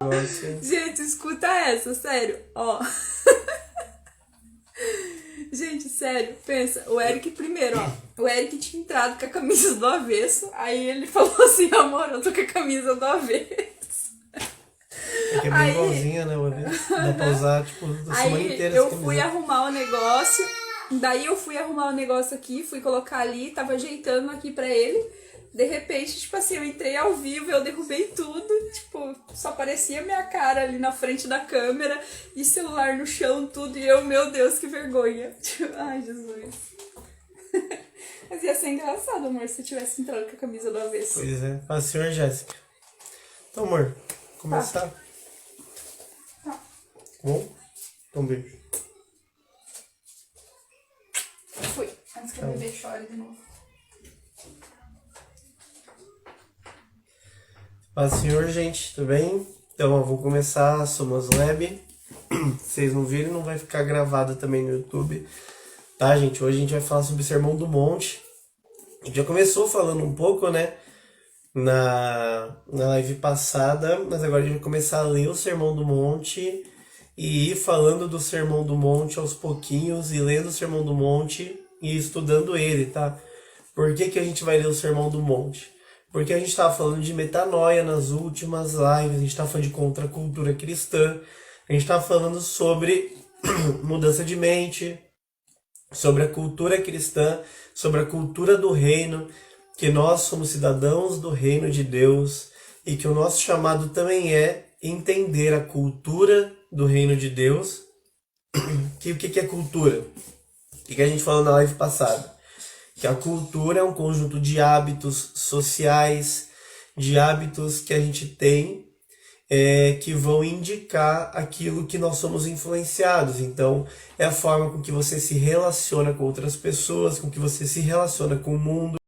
Nossa. Gente, escuta essa, sério, ó. Gente, sério, pensa, o Eric primeiro, ó. O Eric tinha entrado com a camisa do avesso, aí ele falou assim, amor, eu tô com a camisa do avesso. É que é bem Aí, igualzinha, né? Uma vez. Dá pra usar, tipo, a semana aí inteira eu essa fui camiseta. arrumar o negócio, daí eu fui arrumar o negócio aqui, fui colocar ali, tava ajeitando aqui pra ele. De repente, tipo assim, eu entrei ao vivo, eu derrubei tudo, tipo, só aparecia minha cara ali na frente da câmera e celular no chão, tudo, e eu, meu Deus, que vergonha. Tipo, ai, Jesus. Mas ia ser engraçado, amor, se eu tivesse entrado com a camisa do avesso. Pois é. Fala, senhor Jéssica. Então, amor, começar. Tá. Bom? Então, beijo. Fui, antes que a bebê chore de novo. Paz, senhor, gente, tudo bem? Então, eu vou começar a Somos Lab. Se vocês não viram, não vai ficar gravado também no YouTube. Tá, gente? Hoje a gente vai falar sobre o Sermão do Monte. A gente já começou falando um pouco, né? Na live passada, mas agora a gente vai começar a ler o Sermão do Monte e ir falando do Sermão do Monte aos pouquinhos e lendo o Sermão do Monte e estudando ele, tá? Por que a gente vai ler o Sermão do Monte? Porque a gente estava falando de metanoia nas últimas lives, a gente estava falando de contracultura cristã, a gente estava falando sobre mudança de mente, sobre a cultura cristã, sobre a cultura do reino, que nós somos cidadãos do reino de Deus e que o nosso chamado também é entender a cultura do reino de Deus. O que é cultura? O que a gente falou na live passada? Que a cultura é um conjunto de hábitos sociais, de hábitos que a gente tem, que vão indicar aquilo que nós somos influenciados. Então, é a forma com que você se relaciona com outras pessoas, com que você se relaciona com o mundo,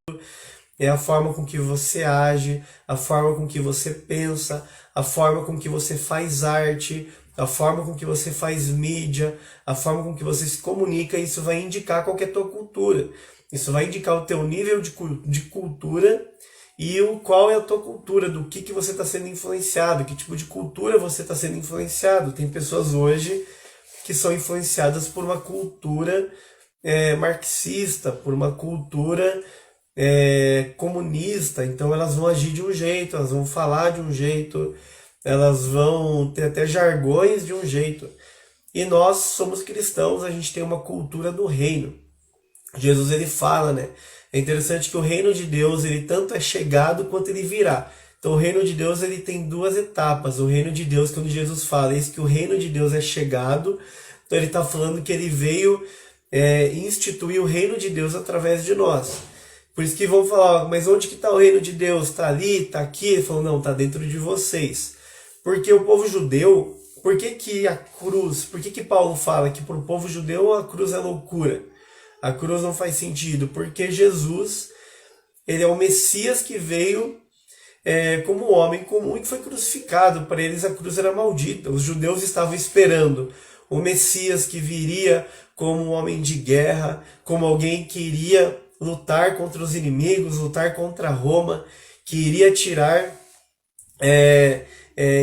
é a forma com que você age, a forma com que você pensa, a forma com que você faz arte, a forma com que você faz mídia, a forma com que você se comunica. Isso vai indicar qual que é a tua cultura. Isso vai indicar o teu nível de cultura e qual é a tua cultura, do que você está sendo influenciado, que tipo de cultura você está sendo influenciado. Tem pessoas hoje que são influenciadas por uma cultura marxista, por uma cultura comunista, então elas vão agir de um jeito, elas vão falar de um jeito, elas vão ter até jargões de um jeito. E nós somos cristãos, a gente tem uma cultura do reino. Jesus ele fala, né? É interessante que o reino de Deus ele tanto é chegado quanto ele virá. Então o reino de Deus ele tem duas etapas. O reino de Deus, quando Jesus fala isso, que o reino de Deus é chegado, então ele está falando que ele veio instituir o reino de Deus através de nós. Por isso que vão falar, mas onde que está o reino de Deus? Está ali, está aqui? Ele falou, não, está dentro de vocês. Porque o povo judeu, por que a cruz, por que Paulo fala que para o povo judeu a cruz é loucura? A cruz não faz sentido, porque Jesus, ele é o Messias que veio como homem comum e que foi crucificado. Para eles a cruz era maldita. Os judeus estavam esperando o Messias que viria como um homem de guerra, como alguém que iria lutar contra os inimigos, lutar contra Roma, que iria tirar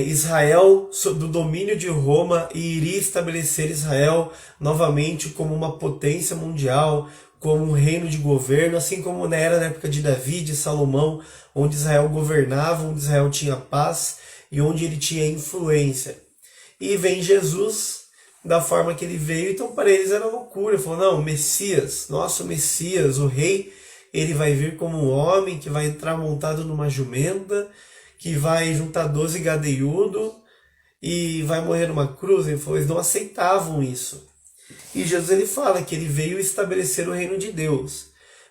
Israel do domínio de Roma e iria estabelecer Israel novamente como uma potência mundial, como um reino de governo, assim como era na época de Davi, de Salomão, onde Israel governava, onde Israel tinha paz e onde ele tinha influência. E vem Jesus da forma que ele veio, então para eles era loucura. Ele falou, não, o Messias, nosso Messias, o rei, ele vai vir como um homem que vai entrar montado numa jumenta, que vai juntar 12 gadeiudo e vai morrer numa cruz. Ele falou, eles não aceitavam isso. E Jesus ele fala que ele veio estabelecer o reino de Deus.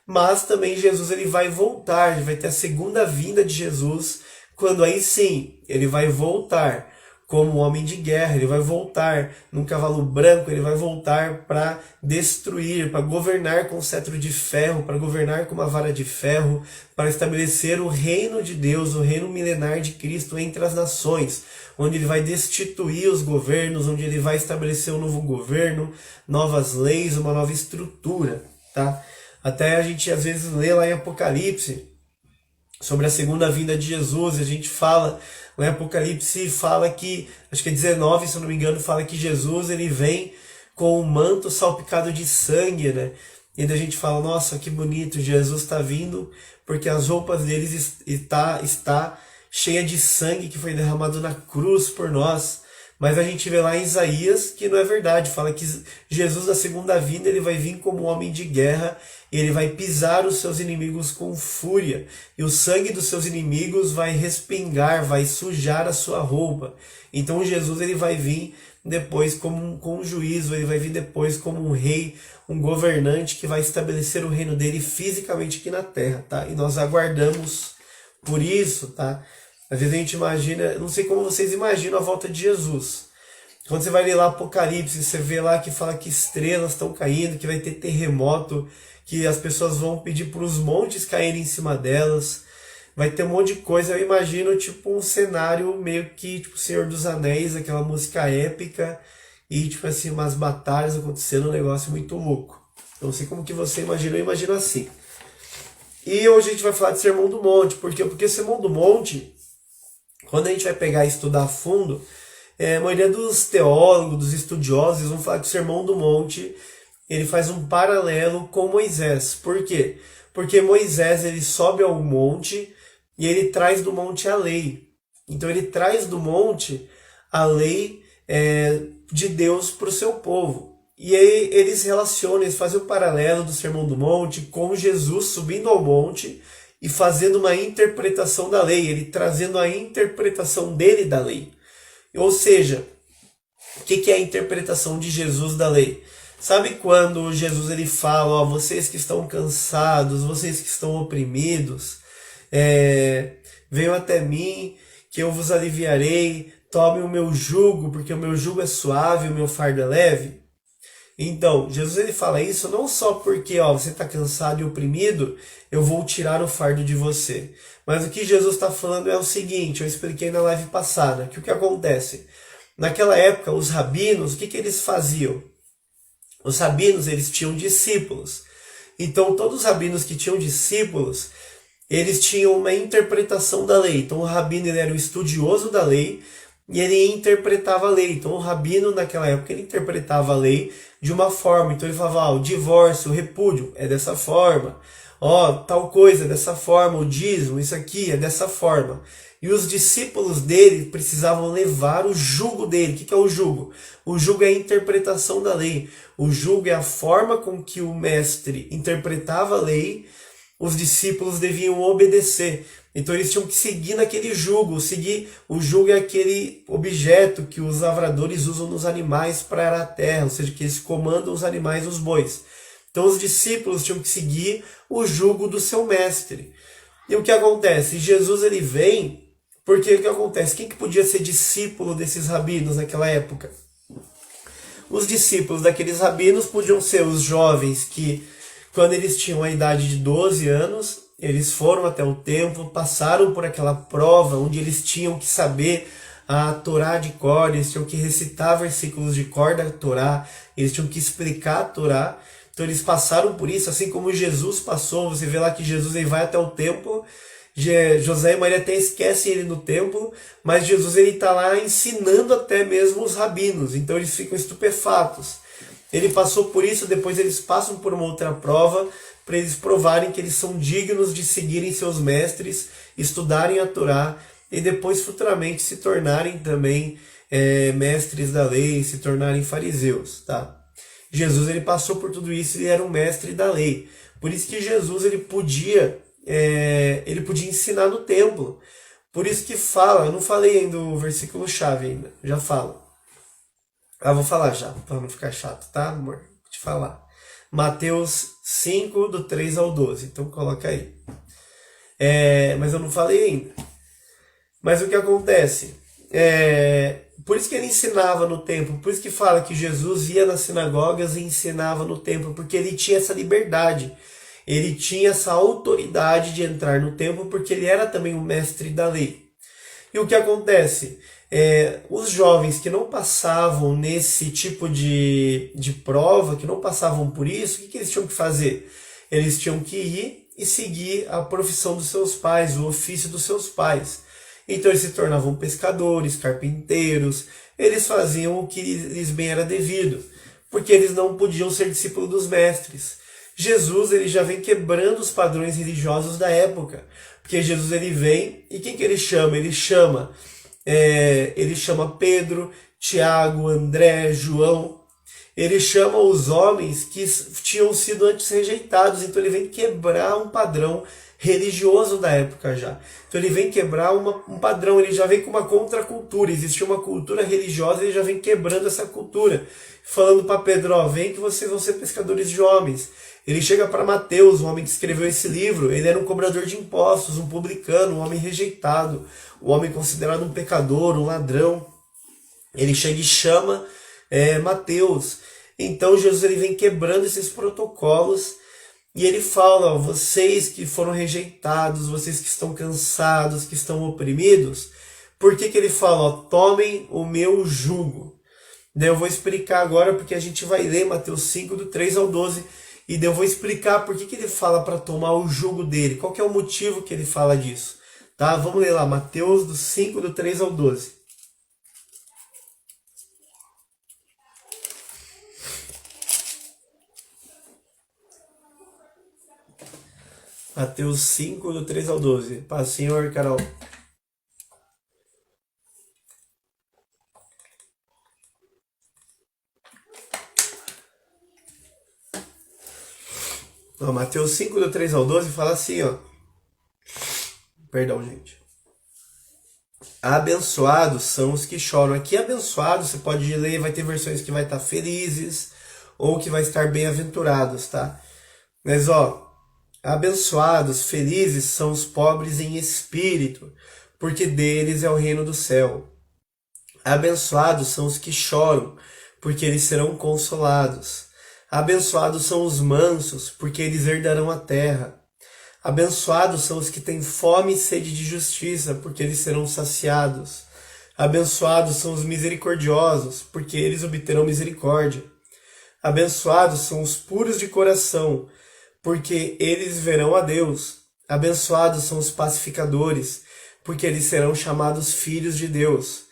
Mas também Jesus ele vai voltar, ele vai ter a segunda vinda de Jesus, quando aí sim ele vai voltar como um homem de guerra, ele vai voltar num cavalo branco, ele vai voltar para destruir, para governar com cetro de ferro, para governar com uma vara de ferro, para estabelecer o reino de Deus, o reino milenar de Cristo entre as nações, onde ele vai destituir os governos, onde ele vai estabelecer um novo governo, novas leis, uma nova estrutura, tá? Até a gente às vezes lê lá em Apocalipse, sobre a segunda vinda de Jesus. A gente fala, no Apocalipse fala que, acho que é 19, se eu não me engano, fala que Jesus ele vem com um manto salpicado de sangue, né? E daí a gente fala, nossa, que bonito, Jesus está vindo, porque as roupas deles está cheia de sangue que foi derramado na cruz por nós. Mas a gente vê lá em Isaías que não é verdade. Fala que Jesus na segunda vinda ele vai vir como um homem de guerra e ele vai pisar os seus inimigos com fúria. E o sangue dos seus inimigos vai respingar, vai sujar a sua roupa. Então Jesus ele vai vir depois com um juízo, ele vai vir depois como um rei, um governante que vai estabelecer o reino dele fisicamente aqui na terra, tá? E nós aguardamos por isso, tá? Às vezes a gente imagina, não sei como vocês imaginam a volta de Jesus. Quando você vai ler lá Apocalipse, você vê lá que fala que estrelas estão caindo, que vai ter terremoto, que as pessoas vão pedir para os montes caírem em cima delas. Vai ter um monte de coisa. Eu imagino tipo um cenário meio que tipo Senhor dos Anéis, aquela música épica e tipo assim, umas batalhas acontecendo, um negócio muito louco. Eu não sei como que você imagina, eu imagino assim. E hoje a gente vai falar de Sermão do Monte. Por quê? Porque o Sermão do Monte, quando a gente vai pegar e estudar a fundo, a maioria dos teólogos, dos estudiosos, vão falar que o Sermão do Monte ele faz um paralelo com Moisés. Por quê? Porque Moisés ele sobe ao monte e ele traz do monte a lei. Então ele traz do monte a lei de Deus para o seu povo. E aí eles relacionam, eles fazem o paralelo do Sermão do Monte com Jesus subindo ao monte e fazendo uma interpretação da lei, ele trazendo a interpretação dele da lei. Ou seja, o que é a interpretação de Jesus da lei? Sabe quando Jesus ele fala, ó, vocês que estão cansados, vocês que estão oprimidos, venham até mim, que eu vos aliviarei, tomem o meu jugo, porque o meu jugo é suave, o meu fardo é leve. Então, Jesus ele fala isso não só porque você está cansado e oprimido, eu vou tirar o fardo de você. Mas o que Jesus está falando é o seguinte, eu expliquei na live passada, que o que acontece? Naquela época, os rabinos, o que eles faziam? Os rabinos, eles tinham discípulos. Então, todos os rabinos que tinham discípulos, eles tinham uma interpretação da lei. Então, o rabino ele era o estudioso da lei e ele interpretava a lei. Então, o rabino, naquela época, ele interpretava a lei de uma forma. Então, ele falava, o divórcio, o repúdio é dessa forma. Tal coisa é dessa forma, o dízimo, isso aqui é dessa forma. E os discípulos dele precisavam levar o jugo dele. O que é o jugo? O jugo é a interpretação da lei. O jugo é a forma com que o mestre interpretava a lei, os discípulos deviam obedecer. Então eles tinham que seguir naquele jugo. O jugo é aquele objeto que os lavradores usam nos animais para arar a terra, ou seja, que eles comandam os animais, os bois. Então os discípulos tinham que seguir o jugo do seu mestre. E o que acontece? Jesus ele vem, porque o que acontece? Quem que podia ser discípulo desses rabinos naquela época? Os discípulos daqueles rabinos podiam ser os jovens que, quando eles tinham a idade de 12 anos, eles foram até o templo, passaram por aquela prova onde eles tinham que saber a Torá de cor, eles tinham que recitar versículos de cor da Torá, eles tinham que explicar a Torá. Então eles passaram por isso, assim como Jesus passou. Você vê lá que Jesus ele vai até o templo, José e Maria até esquecem ele no templo, mas Jesus ele está lá ensinando até mesmo os rabinos, então eles ficam estupefatos. Ele passou por isso, depois eles passam por uma outra prova, para eles provarem que eles são dignos de seguirem seus mestres, estudarem a Torá, e depois futuramente se tornarem também mestres da lei, se tornarem fariseus, tá? Jesus ele passou por tudo isso e era um mestre da lei. Por isso que Jesus ele podia ensinar no templo. Por isso que fala, eu não falei ainda o versículo chave ainda, já falo. Vou falar já, para não ficar chato, tá, amor? Vou te falar. Mateus 5, do 3 ao 12. Então coloca aí. Mas eu não falei ainda. Mas o que acontece? Por isso que ele ensinava no templo. Por isso que fala que Jesus ia nas sinagogas e ensinava no templo. Porque ele tinha essa liberdade. Ele tinha essa autoridade de entrar no templo porque ele era também o mestre da lei. E o que acontece? Os jovens que não passavam nesse tipo de prova, que não passavam por isso, o que eles tinham que fazer? Eles tinham que ir e seguir a profissão dos seus pais, o ofício dos seus pais. Então eles se tornavam pescadores, carpinteiros, eles faziam o que lhes bem era devido, porque eles não podiam ser discípulos dos mestres. Jesus ele já vem quebrando os padrões religiosos da época, porque Jesus ele vem e quem que ele chama? Ele chama Pedro, Tiago, André, João. Ele chama os homens que tinham sido antes rejeitados, então ele vem quebrar um padrão religioso da época já. Então ele vem quebrar um padrão, ele já vem com uma contracultura, existia uma cultura religiosa, ele já vem quebrando essa cultura, falando para Pedro, ó, vem que vocês vão ser pescadores de homens. Ele chega para Mateus, o homem que escreveu esse livro, ele era um cobrador de impostos, um publicano, um homem rejeitado, um homem considerado um pecador, um ladrão. Ele chega e chama Mateus. Então Jesus ele vem quebrando esses protocolos e ele fala, ó, vocês que foram rejeitados, vocês que estão cansados, que estão oprimidos, por que ele fala, ó, tomem o meu jugo? Daí eu vou explicar agora, porque a gente vai ler Mateus 5, do 3 ao 12, e daí eu vou explicar por que ele fala para tomar o jugo dele, qual que é o motivo que ele fala disso. Tá? Vamos ler lá, Mateus do 5, do 3 ao 12. Mateus 5, do 3 ao 12. Paz, Senhor, Carol. Ó, Mateus 5, do 3 ao 12 fala assim, ó. Perdão, gente. Abençoados são os que choram. Aqui abençoados, você pode ler, vai ter versões que vai estar felizes ou que vai estar bem-aventurados, tá? Mas, ó, abençoados, felizes são os pobres em espírito, porque deles é o reino do céu. Abençoados são os que choram, porque eles serão consolados. Abençoados são os mansos, porque eles herdarão a terra. Abençoados são os que têm fome e sede de justiça, porque eles serão saciados. Abençoados são os misericordiosos, porque eles obterão misericórdia. Abençoados são os puros de coração, porque eles verão a Deus. Abençoados são os pacificadores, porque eles serão chamados filhos de Deus.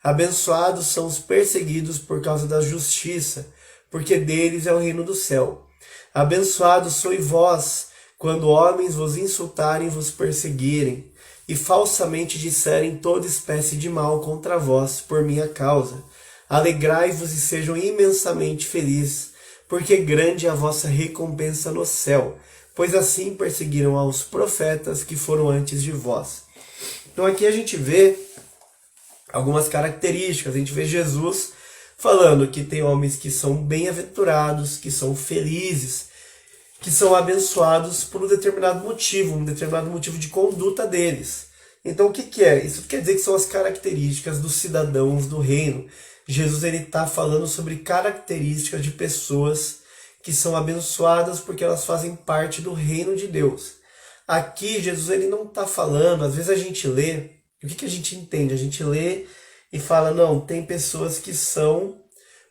Abençoados são os perseguidos por causa da justiça, porque deles é o reino do céu. Abençoados sois vós, quando homens vos insultarem e vos perseguirem, e falsamente disserem toda espécie de mal contra vós por minha causa. Alegrai-vos e sejam imensamente felizes, porque grande é a vossa recompensa no céu, pois assim perseguiram aos profetas que foram antes de vós. Então aqui a gente vê algumas características, a gente vê Jesus falando que tem homens que são bem-aventurados, que são felizes, que são abençoados por um determinado motivo de conduta deles. Então o que é? Isso quer dizer que são as características dos cidadãos do reino. Jesus está falando sobre características de pessoas que são abençoadas porque elas fazem parte do reino de Deus. Aqui Jesus ele não está falando, às vezes a gente lê, o que a gente entende? A gente lê e fala, não, tem pessoas que são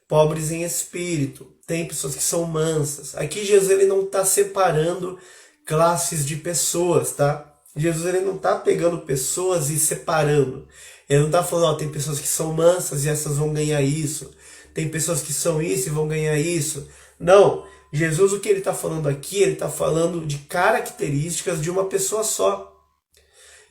pobres em espírito, tem pessoas que são mansas. Aqui Jesus ele não está separando classes de pessoas, tá? Jesus ele não está pegando pessoas e separando. Ele não está falando, ó, tem pessoas que são mansas e essas vão ganhar isso. Tem pessoas que são isso e vão ganhar isso. Não, Jesus o que ele está falando aqui, ele está falando de características de uma pessoa só.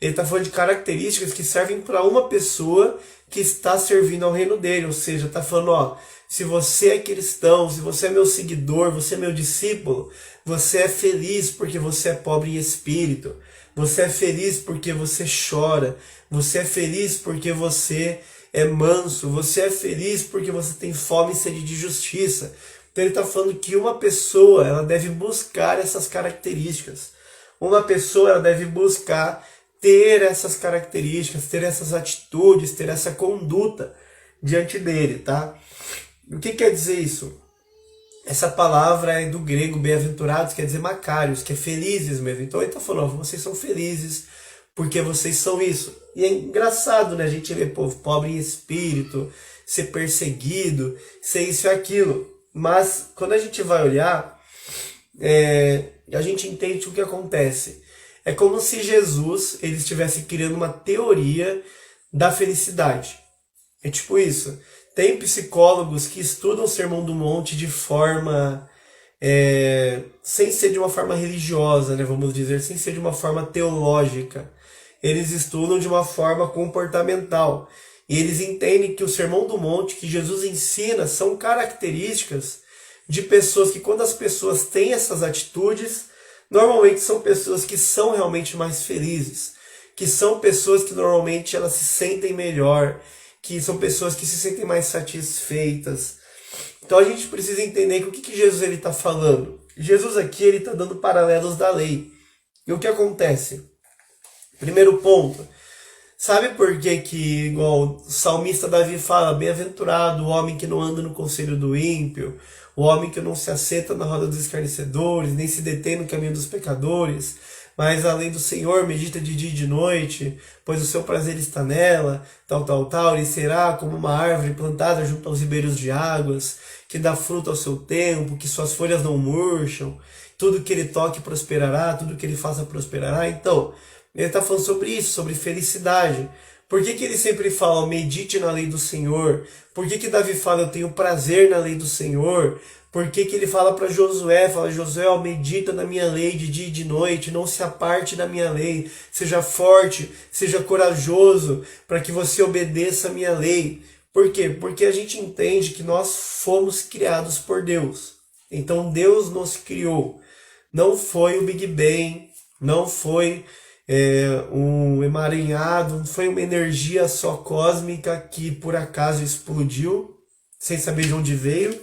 Ele está falando de características que servem para uma pessoa que está servindo ao reino dele. Ou seja, está falando, ó, se você é cristão, se você é meu seguidor, você é meu discípulo, você é feliz porque você é pobre em espírito. Você é feliz porque você chora. Você é feliz porque você é manso. Você é feliz porque você tem fome e sede de justiça. Então ele está falando que uma pessoa ela deve buscar essas características. Uma pessoa ela deve buscar ter essas características, ter essas atitudes, ter essa conduta diante dele, tá? O que quer dizer isso? Essa palavra é do grego bem-aventurados, quer dizer macários, que é felizes mesmo. Então ele está falando, ó, vocês são felizes porque vocês são isso. E é engraçado, né? A gente vê povo pobre em espírito, ser perseguido, ser isso e aquilo. Mas quando a gente vai olhar, a gente entende o que acontece. É como se Jesus ele estivesse criando uma teoria da felicidade. É tipo isso. Tem psicólogos que estudam o Sermão do Monte de forma sem ser de uma forma religiosa, né, vamos dizer, sem ser de uma forma teológica. Eles estudam de uma forma comportamental. E eles entendem que o Sermão do Monte, que Jesus ensina, são características de pessoas que, quando as pessoas têm essas atitudes, normalmente são pessoas que são realmente mais felizes, que são pessoas que normalmente elas se sentem melhor, que são pessoas que se sentem mais satisfeitas. Então a gente precisa entender que o que Jesus está falando. Jesus aqui ele está dando paralelos da lei. E o que acontece? Primeiro ponto. Sabe por que igual o salmista Davi fala, bem-aventurado o homem que não anda no conselho do ímpio, o homem que não se assenta na roda dos escarnecedores, nem se detém no caminho dos pecadores, mas a lei do Senhor medita de dia e de noite, pois o seu prazer está nela, tal, ele será como uma árvore plantada junto aos ribeiros de águas, que dá fruto ao seu tempo, que suas folhas não murcham, tudo que ele toque prosperará, tudo que ele faça prosperará. Então, ele está falando sobre isso, sobre felicidade. Por que ele sempre fala, medite na lei do Senhor? Por que Davi fala, eu tenho prazer na lei do Senhor? Por que ele fala para Josué, Josué, ó, medita na minha lei de dia e de noite, não se aparte da minha lei, seja forte, seja corajoso, para que você obedeça a minha lei. Por quê? Porque a gente entende que nós fomos criados por Deus. Então Deus nos criou. Não foi o Big Bang, não foi um emaranhado, não foi uma energia só cósmica que por acaso explodiu, sem saber de onde veio,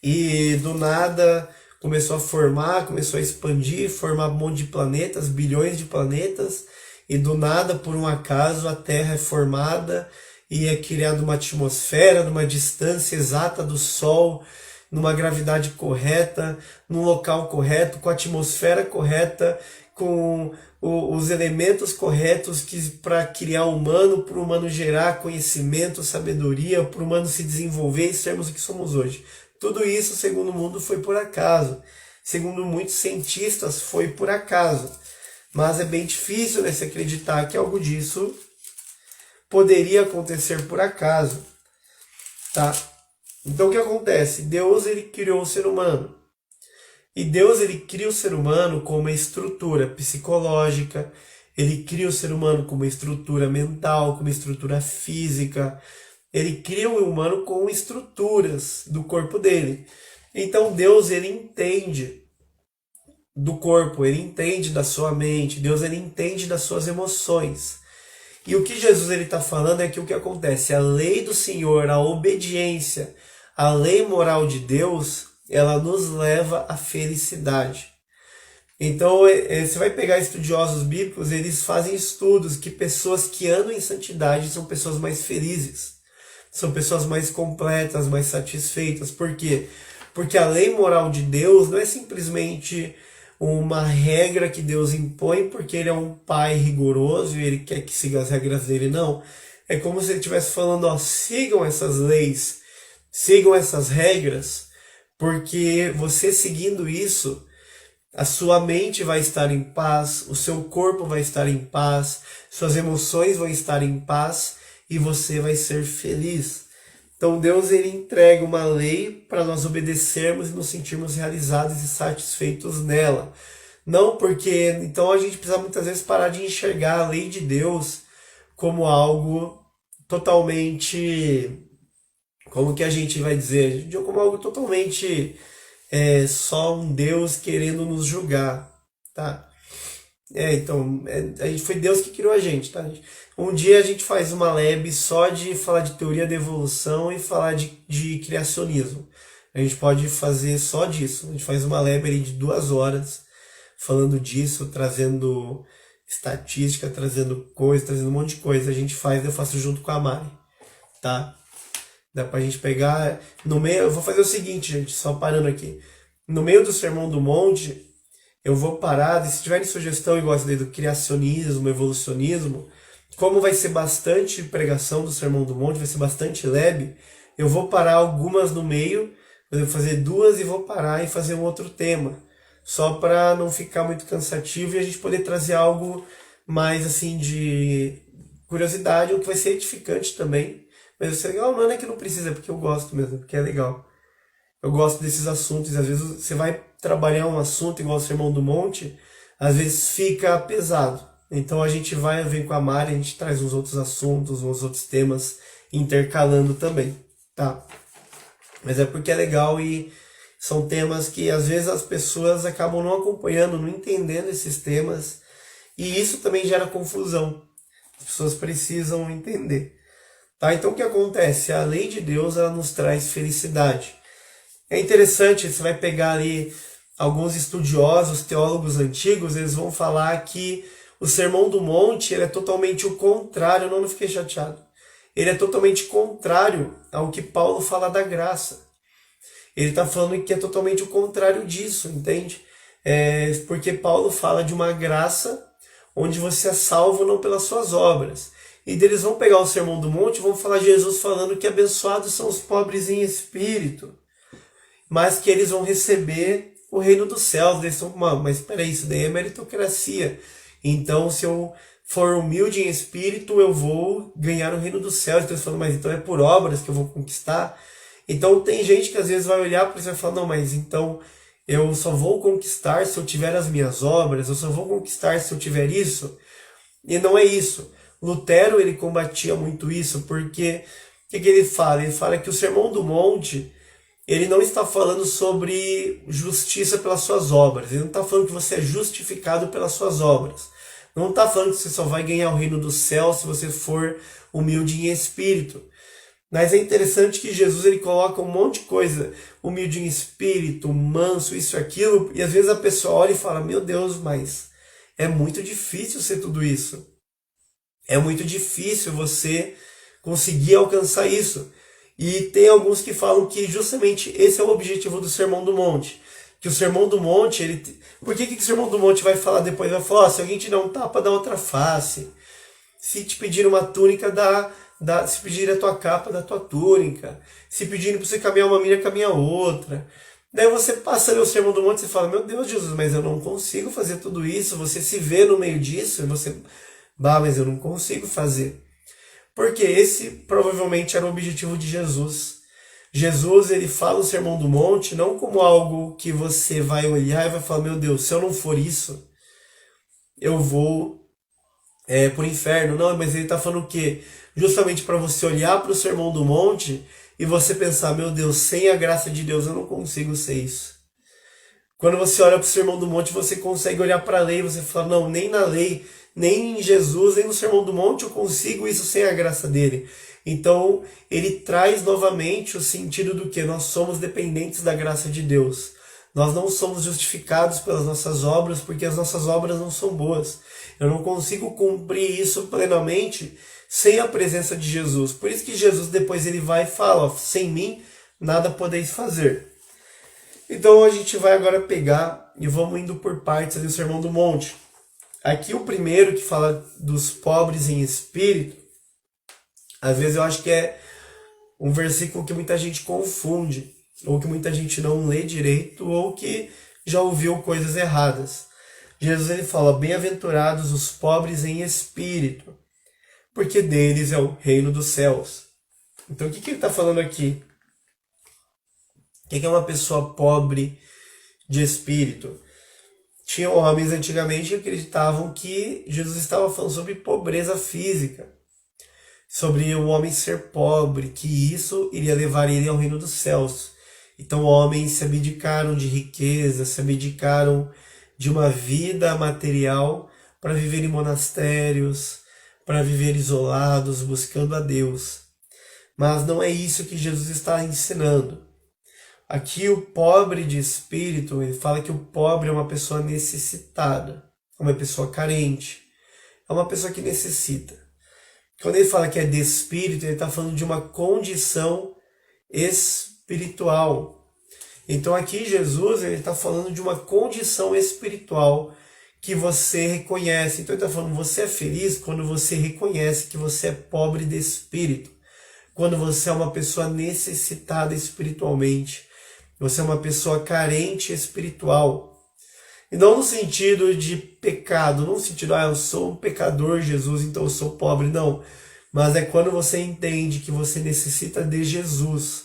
e do nada começou a formar, começou a expandir, formar um monte de planetas, bilhões de planetas, e do nada, por um acaso, a Terra é formada e é criada uma atmosfera, numa distância exata do Sol, numa gravidade correta, num local correto, com a atmosfera correta, com os elementos corretos para criar o humano, para o humano gerar conhecimento, sabedoria, para o humano se desenvolver e sermos o que somos hoje. Tudo isso, segundo o mundo, foi por acaso. Segundo muitos cientistas, foi por acaso. Mas é bem difícil, né, se acreditar que algo disso poderia acontecer por acaso. Tá? Então o que acontece? Deus ele criou o ser humano. E Deus ele cria o ser humano com uma estrutura psicológica, ele cria o ser humano com uma estrutura mental, com uma estrutura física, ele cria o humano com estruturas do corpo dele. Então Deus ele entende do corpo, ele entende da sua mente, Deus ele entende das suas emoções. E o que Jesus ele está falando é que o que acontece? A lei do Senhor, a obediência, a lei moral de Deus, ela nos leva à felicidade. Então, você vai pegar estudiosos bíblicos, eles fazem estudos que pessoas que andam em santidade são pessoas mais felizes, são pessoas mais completas, mais satisfeitas. Por quê? Porque a lei moral de Deus não é simplesmente uma regra que Deus impõe porque ele é um pai rigoroso e ele quer que siga as regras dele, não. É como se ele estivesse falando, ó, sigam essas leis, sigam essas regras, porque você seguindo isso, a sua mente vai estar em paz, o seu corpo vai estar em paz, suas emoções vão estar em paz e você vai ser feliz. Então Deus ele entrega uma lei para nós obedecermos e nos sentirmos realizados e satisfeitos nela. Não porque... Então a gente precisa muitas vezes parar de enxergar a lei de Deus como algo totalmente... Como que a gente vai dizer? Como algo totalmente só um Deus querendo nos julgar, tá? Então, a gente, foi Deus que criou a gente, tá? Um dia a gente faz uma lab só de falar de teoria da evolução e falar de criacionismo. A gente pode fazer só disso. A gente faz uma lab ali de 2 horas falando disso, trazendo estatística, trazendo coisa, trazendo um monte de coisa. A gente faz, eu faço junto com a Mari, tá? Dá pra gente pegar no meio. Eu vou fazer o seguinte, gente, só parando aqui. No meio do Sermão do Monte, eu vou parar. E se tiverem sugestão igual essa daí do criacionismo, evolucionismo, como vai ser bastante pregação do Sermão do Monte, vai ser bastante lab, eu vou parar algumas no meio Eu vou fazer 2 e vou parar e fazer um outro tema, só para não ficar muito cansativo e a gente poder trazer algo mais assim de curiosidade, o que vai ser edificante também. Mas vai ser legal, não é que não precisa, é porque eu gosto mesmo, porque é legal. Eu gosto desses assuntos, e às vezes você vai trabalhar um assunto igual o Sermão do Monte, às vezes fica pesado. Então a gente vem com a Mari, a gente traz uns outros assuntos, uns outros temas, intercalando também, tá? Mas é porque é legal e são temas que às vezes as pessoas acabam não acompanhando, não entendendo esses temas, e isso também gera confusão. As pessoas precisam entender. Tá? Então o que acontece? A lei de Deus, ela nos traz felicidade. É interessante, você vai pegar ali alguns estudiosos, teólogos antigos, eles vão falar que o Sermão do Monte ele é totalmente o contrário, não fiquei chateado. Ele é totalmente contrário ao que Paulo fala da graça. Ele está falando que é totalmente o contrário disso, entende? Porque Paulo fala de uma graça onde você é salvo não pelas suas obras. E eles vão pegar o Sermão do Monte e vão falar Jesus falando que abençoados são os pobres em espírito, mas que eles vão receber o reino dos céus. Eles estão, mas peraí, isso daí é meritocracia. Então, se eu for humilde em espírito, eu vou ganhar o reino dos céus. Então, eles falam, mas então é por obras que eu vou conquistar? Então, tem gente que às vezes vai olhar para isso e vai falar, não, mas então eu só vou conquistar se eu tiver as minhas obras, eu só vou conquistar se eu tiver isso. E não é isso. Lutero, ele combatia muito isso, porque o que ele fala? Ele fala que o Sermão do Monte, ele não está falando sobre justiça pelas suas obras. Ele não está falando que você é justificado pelas suas obras. Não está falando que você só vai ganhar o reino do céu se você for humilde em espírito. Mas é interessante que Jesus ele coloca um monte de coisa. Humilde em espírito, manso, isso e aquilo. E às vezes a pessoa olha e fala, meu Deus, mas é muito difícil ser tudo isso. É muito difícil você conseguir alcançar isso. E tem alguns que falam que justamente esse é o objetivo do Sermão do Monte. Que o Sermão do Monte, por que o Sermão do Monte vai falar depois? Vai falar, se alguém te dá um tapa, dá outra face. Se te pedir uma túnica, se pedir a tua capa, dá a tua túnica. Se pedirem para você caminhar uma milha, caminha outra. Daí você passa ali o Sermão do Monte e você fala, meu Deus, Jesus, mas eu não consigo fazer tudo isso. Você se vê no meio disso e você, mas eu não consigo fazer. Porque esse provavelmente era o objetivo de Jesus. Jesus, ele fala o Sermão do Monte não como algo que você vai olhar e vai falar, meu Deus, se eu não for isso, eu vou pro inferno. Não, mas ele está falando o quê? Justamente para você olhar para o Sermão do Monte e você pensar, meu Deus, sem a graça de Deus eu não consigo ser isso. Quando você olha para o Sermão do Monte, você consegue olhar para a lei e você fala, não, nem na lei, nem em Jesus, nem no Sermão do Monte eu consigo isso sem a graça dele. Então, ele traz novamente o sentido do que nós somos dependentes da graça de Deus. Nós não somos justificados pelas nossas obras, porque as nossas obras não são boas. Eu não consigo cumprir isso plenamente sem a presença de Jesus. Por isso que Jesus depois ele vai e fala, sem mim nada podeis fazer. Então a gente vai agora pegar e vamos indo por partes ali do Sermão do Monte. Aqui o primeiro que fala dos pobres em espírito, às vezes eu acho que é um versículo que muita gente confunde, ou que muita gente não lê direito, ou que já ouviu coisas erradas. Jesus ele fala, bem-aventurados os pobres em espírito, porque deles é o reino dos céus. Então o que ele está falando aqui? O que é uma pessoa pobre de espírito? Tinha homens antigamente que acreditavam que Jesus estava falando sobre pobreza física, sobre o homem ser pobre, que isso iria levar ele ao reino dos céus. Então homens se abdicaram de riqueza, se abdicaram de uma vida material para viver em monastérios, para viver isolados, buscando a Deus. Mas não é isso que Jesus está ensinando. Aqui o pobre de espírito, ele fala que o pobre é uma pessoa necessitada, é uma pessoa carente, é uma pessoa que necessita. Quando ele fala que é de espírito, ele está falando de uma condição espiritual. Então aqui Jesus ele está falando de uma condição espiritual que você reconhece. Então ele está falando, você é feliz quando você reconhece que você é pobre de espírito, quando você é uma pessoa necessitada espiritualmente. você é uma pessoa carente espiritual. E não no sentido de pecado, não no sentido, eu sou um pecador, Jesus, então eu sou pobre, não. Mas é quando você entende que você necessita de Jesus,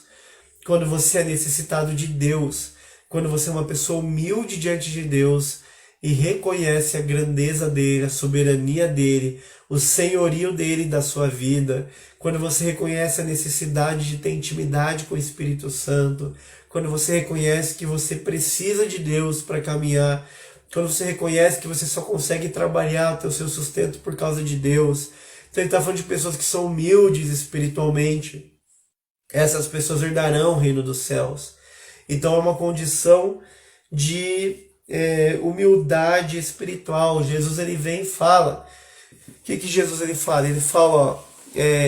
quando você é necessitado de Deus, quando você é uma pessoa humilde diante de Deus e reconhece a grandeza dele, a soberania dele, o senhorio dele da sua vida, quando você reconhece a necessidade de ter intimidade com o Espírito Santo, quando você reconhece que você precisa de Deus para caminhar, quando você reconhece que você só consegue trabalhar o seu sustento por causa de Deus. Então ele está falando de pessoas que são humildes espiritualmente. Essas pessoas herdarão o reino dos céus. Então é uma condição de humildade espiritual. Jesus ele vem e fala. O que Jesus ele fala? Ele fala,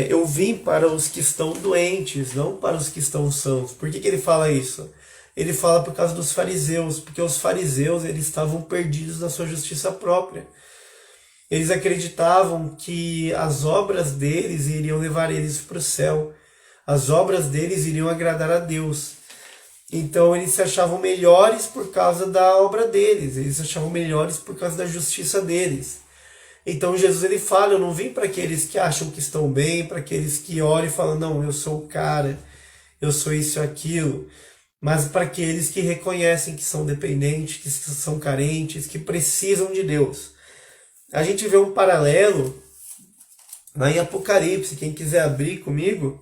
eu vim para os que estão doentes, não para os que estão sãos. Por que ele fala isso? Ele fala por causa dos fariseus, porque os fariseus eles estavam perdidos na sua justiça própria. Eles acreditavam que as obras deles iriam levar eles para o céu. As obras deles iriam agradar a Deus. Então eles se achavam melhores por causa da obra deles. Eles se achavam melhores por causa da justiça deles. Então Jesus ele fala, eu não vim para aqueles que acham que estão bem, para aqueles que olham e falam, não, eu sou o cara, eu sou isso e aquilo. Mas para aqueles que reconhecem que são dependentes, que são carentes, que precisam de Deus. A gente vê um paralelo lá em Apocalipse, quem quiser abrir comigo,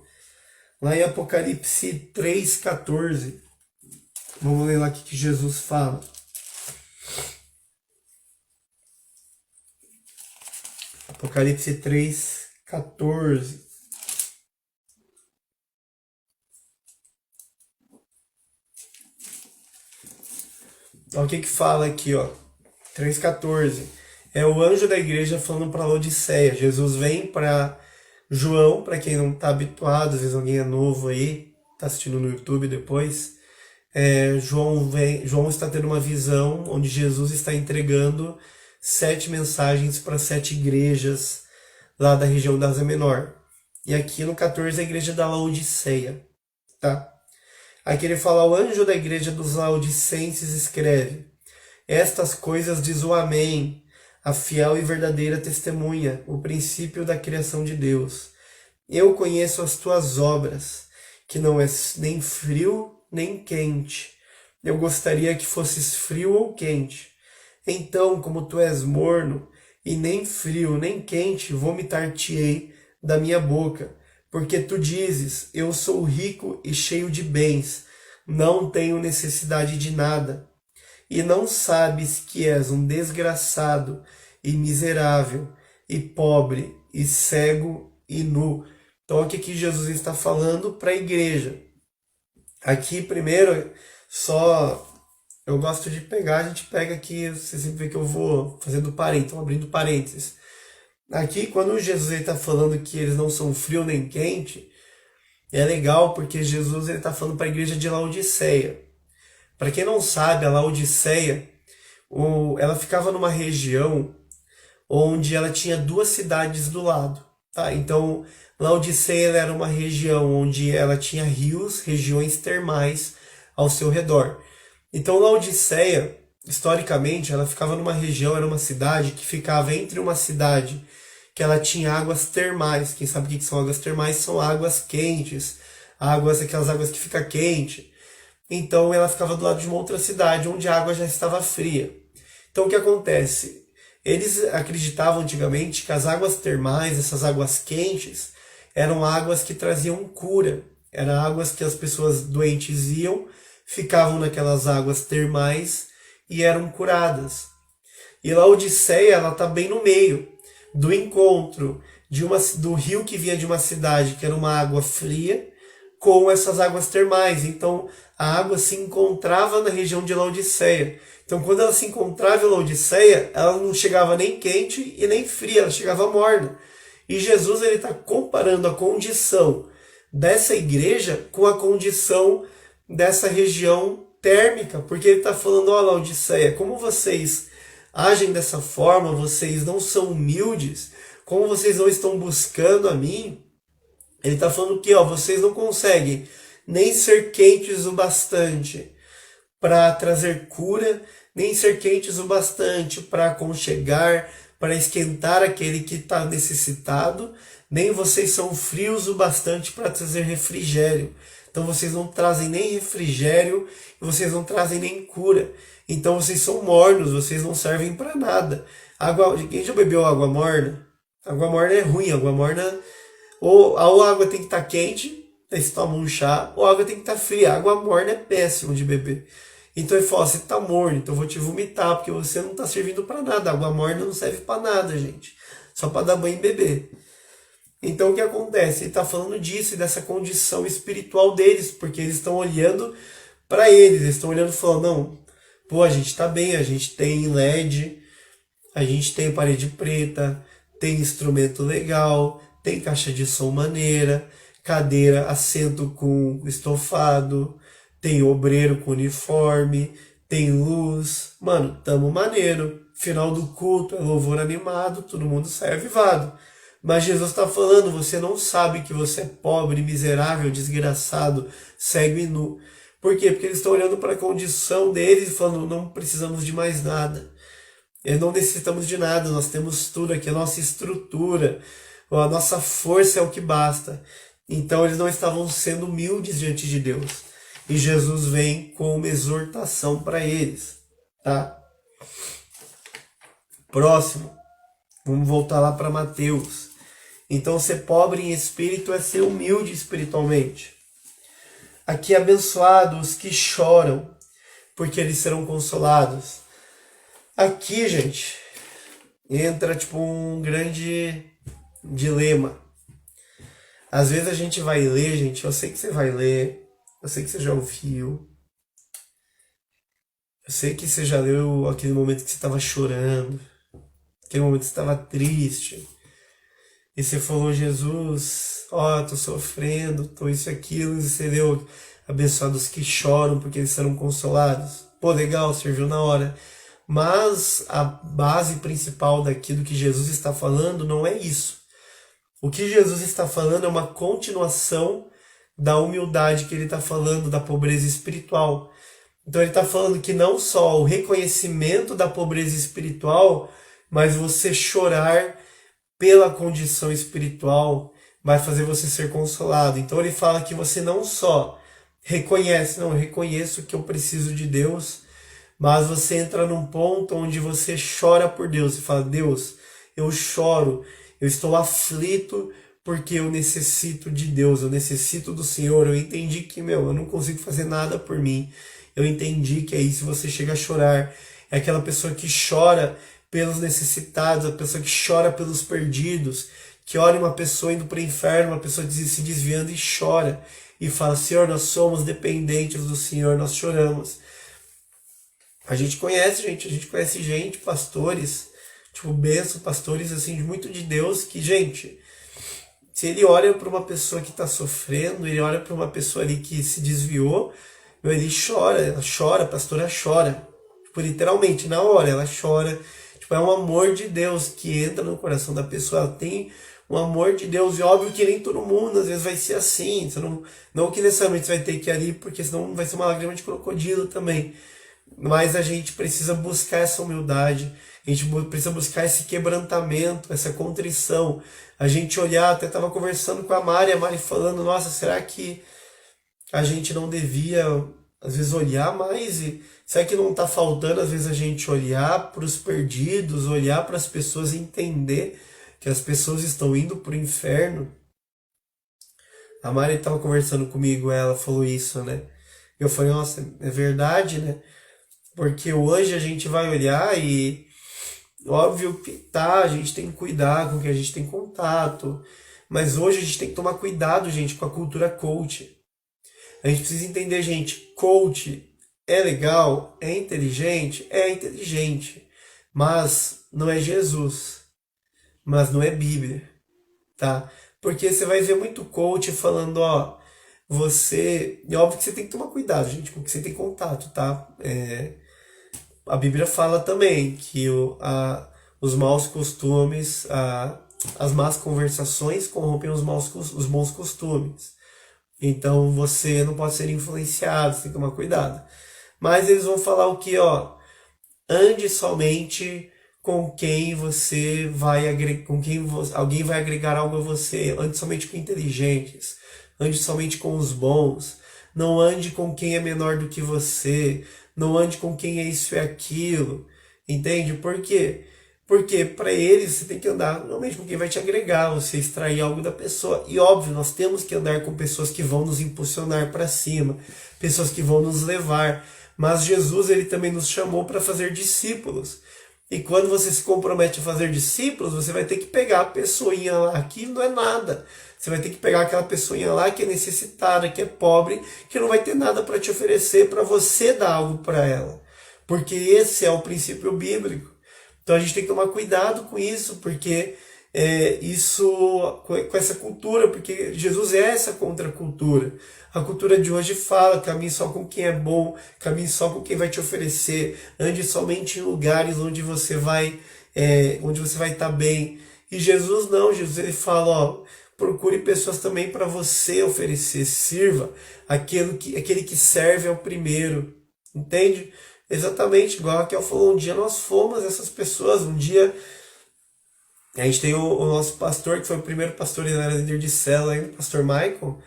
lá em Apocalipse 3,14. Vamos ler lá o que Jesus fala. Apocalipse 3,14. Olha o que fala aqui, ó. 3,14. É o anjo da igreja falando para Laodiceia. Jesus vem para João, para quem não está habituado, às vezes alguém é novo aí, está assistindo no YouTube depois. João está tendo uma visão onde Jesus está entregando 7 mensagens para 7 igrejas lá da região da Ásia Menor. E aqui no 14 a igreja da Laodiceia, tá? Aqui ele fala, o anjo da igreja dos Laodicenses escreve, estas coisas diz o Amém, a fiel e verdadeira testemunha, o princípio da criação de Deus. Eu conheço as tuas obras, que não és nem frio nem quente. Eu gostaria que fosses frio ou quente. Então, como tu és morno, e nem frio nem quente, vomitar-te-ei da minha boca. Porque tu dizes, eu sou rico e cheio de bens, não tenho necessidade de nada. E não sabes que és um desgraçado e miserável, e pobre, e cego e nu. Então aqui que Jesus está falando para a igreja. Aqui primeiro, eu gosto de pegar, a gente pega aqui, você sempre vê que eu vou fazendo parênteses, estou abrindo parênteses. Aqui, quando Jesus está falando que eles não são frio nem quente, é legal porque Jesus está falando para a igreja de Laodiceia. Para quem não sabe, a Laodiceia, ela ficava numa região onde ela tinha 2 cidades do lado. Tá? Então, Laodiceia era uma região onde ela tinha rios, regiões termais ao seu redor. Então, Laodiceia, historicamente, ela ficava numa região, era uma cidade que ficava entre uma cidade que ela tinha águas termais. Quem sabe o que são águas termais? São águas quentes, aquelas águas que ficam quente. Então ela ficava do lado de uma outra cidade onde a água já estava fria. Então o que acontece? Eles acreditavam antigamente que as águas termais, essas águas quentes, eram águas que traziam cura. Eram águas que as pessoas doentes iam, ficavam naquelas águas termais e eram curadas. E Laodiceia, ela está bem no meio do encontro do rio que vinha de uma cidade que era uma água fria com essas águas termais. Então a água se encontrava na região de Laodiceia. Então quando ela se encontrava em Laodiceia, ela não chegava nem quente e nem fria, ela chegava morna. E Jesus está comparando a condição dessa igreja com a condição dessa região térmica, porque ele está falando, ó Laodiceia, como vocês agem dessa forma, vocês não são humildes, como vocês não estão buscando a mim, ele está falando que vocês não conseguem nem ser quentes o bastante para trazer cura, nem ser quentes o bastante para aconchegar, para esquentar aquele que está necessitado, nem vocês são frios o bastante para trazer refrigério. Então vocês não trazem nem refrigério e vocês não trazem nem cura. Então vocês são mornos, vocês não servem para nada. Quem já bebeu água morna? Água morna é ruim, água morna ou a água tem que estar quente, aí você toma um chá, ou a água tem que estar fria. A água morna é péssimo de beber. Então ele fala, você tá morno, então eu vou te vomitar, porque você não tá servindo para nada. A água morna não serve para nada, gente. Só para dar banho e beber. Então o que acontece? Ele está falando disso e dessa condição espiritual deles, porque eles estão olhando para eles estão olhando e falando, não, pô, a gente está bem, a gente tem LED, a gente tem parede preta, tem instrumento legal, tem caixa de som maneira, cadeira, assento com estofado, tem obreiro com uniforme, tem luz, mano, tamo maneiro. Final do culto é louvor animado, todo mundo sai avivado. Mas Jesus está falando, você não sabe que você é pobre, miserável, desgraçado, cego e nu. Por quê? Porque eles estão olhando para a condição deles e falando, não precisamos de mais nada. Não necessitamos de nada, nós temos tudo aqui, a nossa estrutura, a nossa força é o que basta. Então eles não estavam sendo humildes diante de Deus. E Jesus vem com uma exortação para eles. Tá? Próximo. Vamos voltar lá para Mateus. Então ser pobre em espírito é ser humilde espiritualmente. Aqui abençoados que choram, porque eles serão consolados. Aqui, gente, entra tipo um grande dilema. Às vezes a gente vai ler, gente, eu sei que você vai ler, eu sei que você já ouviu, eu sei que você já leu aquele momento que você estava chorando, aquele momento que você estava triste, e você falou, Jesus, ó, tô sofrendo, tô isso e aquilo, e você leu abençoados que choram porque eles serão consolados. Pô, legal, serviu na hora. Mas a base principal daquilo que Jesus está falando não é isso. O que Jesus está falando é uma continuação da humildade que ele está falando, da pobreza espiritual. Então ele está falando que não só o reconhecimento da pobreza espiritual, mas você chorar pela condição espiritual vai fazer você ser consolado. Então ele fala que você não só reconhece, não, eu reconheço que eu preciso de Deus, mas você entra num ponto onde você chora por Deus e fala, Deus, eu choro, eu estou aflito porque eu necessito de Deus, eu necessito do Senhor, eu entendi que, eu não consigo fazer nada por mim, eu entendi que aí se você chega a chorar, é aquela pessoa que chora pelos necessitados, a pessoa que chora pelos perdidos, que olha uma pessoa indo para o inferno, uma pessoa se desviando e chora, e fala, Senhor, nós somos dependentes do Senhor, nós choramos. A gente conhece gente, pastores, tipo benção, pastores assim, muito de Deus, que, gente, se ele olha para uma pessoa que está sofrendo, ele olha para uma pessoa ali que se desviou, ele chora, ela chora, a pastora chora, tipo, literalmente, na hora, ela chora, tipo, é um amor de Deus que entra no coração da pessoa, ela tem um amor de Deus, e óbvio que nem todo mundo, às vezes vai ser assim, você não que necessariamente você vai ter que ir ali, porque senão vai ser uma lágrima de crocodilo também. Mas a gente precisa buscar essa humildade, a gente precisa buscar esse quebrantamento, essa contrição. A gente olhar, até estava conversando com a Mari falando, nossa, será que a gente não devia, às vezes, olhar mais? E será que não está faltando, às vezes, a gente olhar para os perdidos, olhar para as pessoas e entender que as pessoas estão indo para o inferno? A Mari estava conversando comigo, ela falou isso, né? Eu falei, nossa, é verdade, né? Porque hoje a gente vai olhar e óbvio que tá, a gente tem que cuidar com o que a gente tem contato, mas hoje a gente tem que tomar cuidado, gente, com a cultura coach. A gente precisa entender, gente, coach é legal, é inteligente, mas não é Jesus, mas não é Bíblia, tá? Porque você vai ver muito coach falando, ó, e óbvio que você tem que tomar cuidado, gente, com o que você tem contato, tá? A Bíblia fala também que os maus costumes, as más conversações corrompem os bons costumes. Então você não pode ser influenciado, você tem que tomar cuidado. Mas eles vão falar o que, ó? Ande somente com quem você vai agregar, alguém vai agregar algo a você. Ande somente com inteligentes. Ande somente com os bons. Não ande com quem é menor do que você. Não ande com quem é isso e aquilo. Entende? Por quê? Porque para eles você tem que andar normalmente com quem vai te agregar, você extrair algo da pessoa. E óbvio, nós temos que andar com pessoas que vão nos impulsionar para cima, pessoas que vão nos levar. Mas Jesus, ele também nos chamou para fazer discípulos. E quando você se compromete a fazer discípulos, você vai ter que pegar a pessoinha lá que não é nada. Você vai ter que pegar aquela pessoinha lá que é necessitada, que é pobre, que não vai ter nada para te oferecer, para você dar algo para ela. Porque esse é o princípio bíblico. Então a gente tem que tomar cuidado com isso, porque com essa cultura, porque Jesus é essa contracultura. A cultura de hoje fala, caminhe só com quem é bom, caminhe só com quem vai te oferecer, ande somente em lugares onde você vai estar bem. E Jesus não, Jesus ele fala, ó, procure pessoas também para você oferecer, sirva. Aquele que serve é o primeiro, entende? Exatamente, igual a Raquel falou, um dia nós fomos essas pessoas, um dia a gente tem o nosso pastor, que foi o primeiro pastor, ele era líder de célula ainda, o pastor Michael.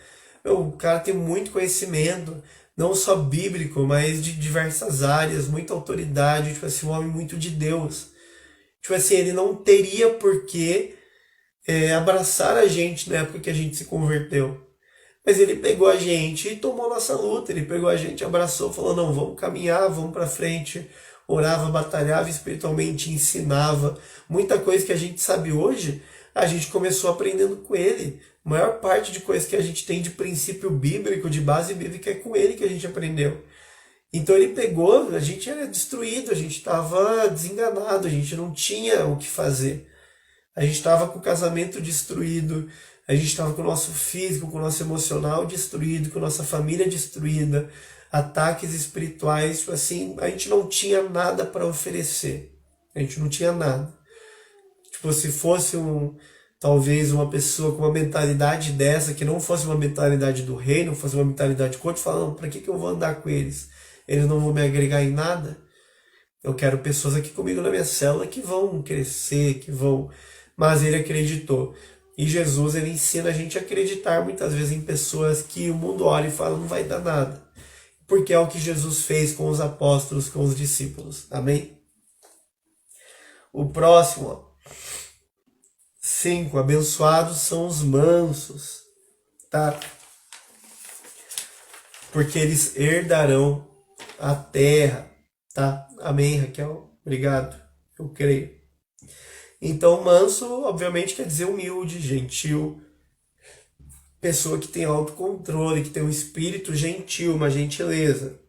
O cara tem muito conhecimento, não só bíblico, mas de diversas áreas, muita autoridade, tipo assim, um homem muito de Deus. Tipo assim, ele não teria por que abraçar a gente na época que a gente se converteu. Mas ele pegou a gente e tomou nossa luta, ele pegou a gente, abraçou, falou, não, vamos caminhar, vamos pra frente. Orava, batalhava espiritualmente, ensinava. Muita coisa que a gente sabe hoje, a gente começou aprendendo com ele. A maior parte de coisas que a gente tem de princípio bíblico, de base bíblica, é com ele que a gente aprendeu. Então ele pegou, a gente era destruído, a gente estava desenganado, a gente não tinha o que fazer. A gente estava com o casamento destruído, a gente estava com o nosso físico, com o nosso emocional destruído, com a nossa família destruída, ataques espirituais, tipo assim, a gente não tinha nada para oferecer. A gente não tinha nada. Tipo, se fosse talvez uma pessoa com uma mentalidade dessa, que não fosse uma mentalidade do reino, fosse uma mentalidade coach, falando, para que eu vou andar com eles? Eles não vão me agregar em nada. Eu quero pessoas aqui comigo na minha célula que vão crescer, que vão... Mas ele acreditou. E Jesus, ele ensina a gente a acreditar muitas vezes em pessoas que o mundo olha e fala, não vai dar nada. Porque é o que Jesus fez com os apóstolos, com os discípulos. Amém? O próximo, ó. 5. Abençoados são os mansos, tá? Porque eles herdarão a terra, tá? Amém, Raquel? Obrigado. Eu creio. Então, manso, obviamente, quer dizer humilde, gentil, pessoa que tem autocontrole, que tem um espírito gentil, uma gentileza,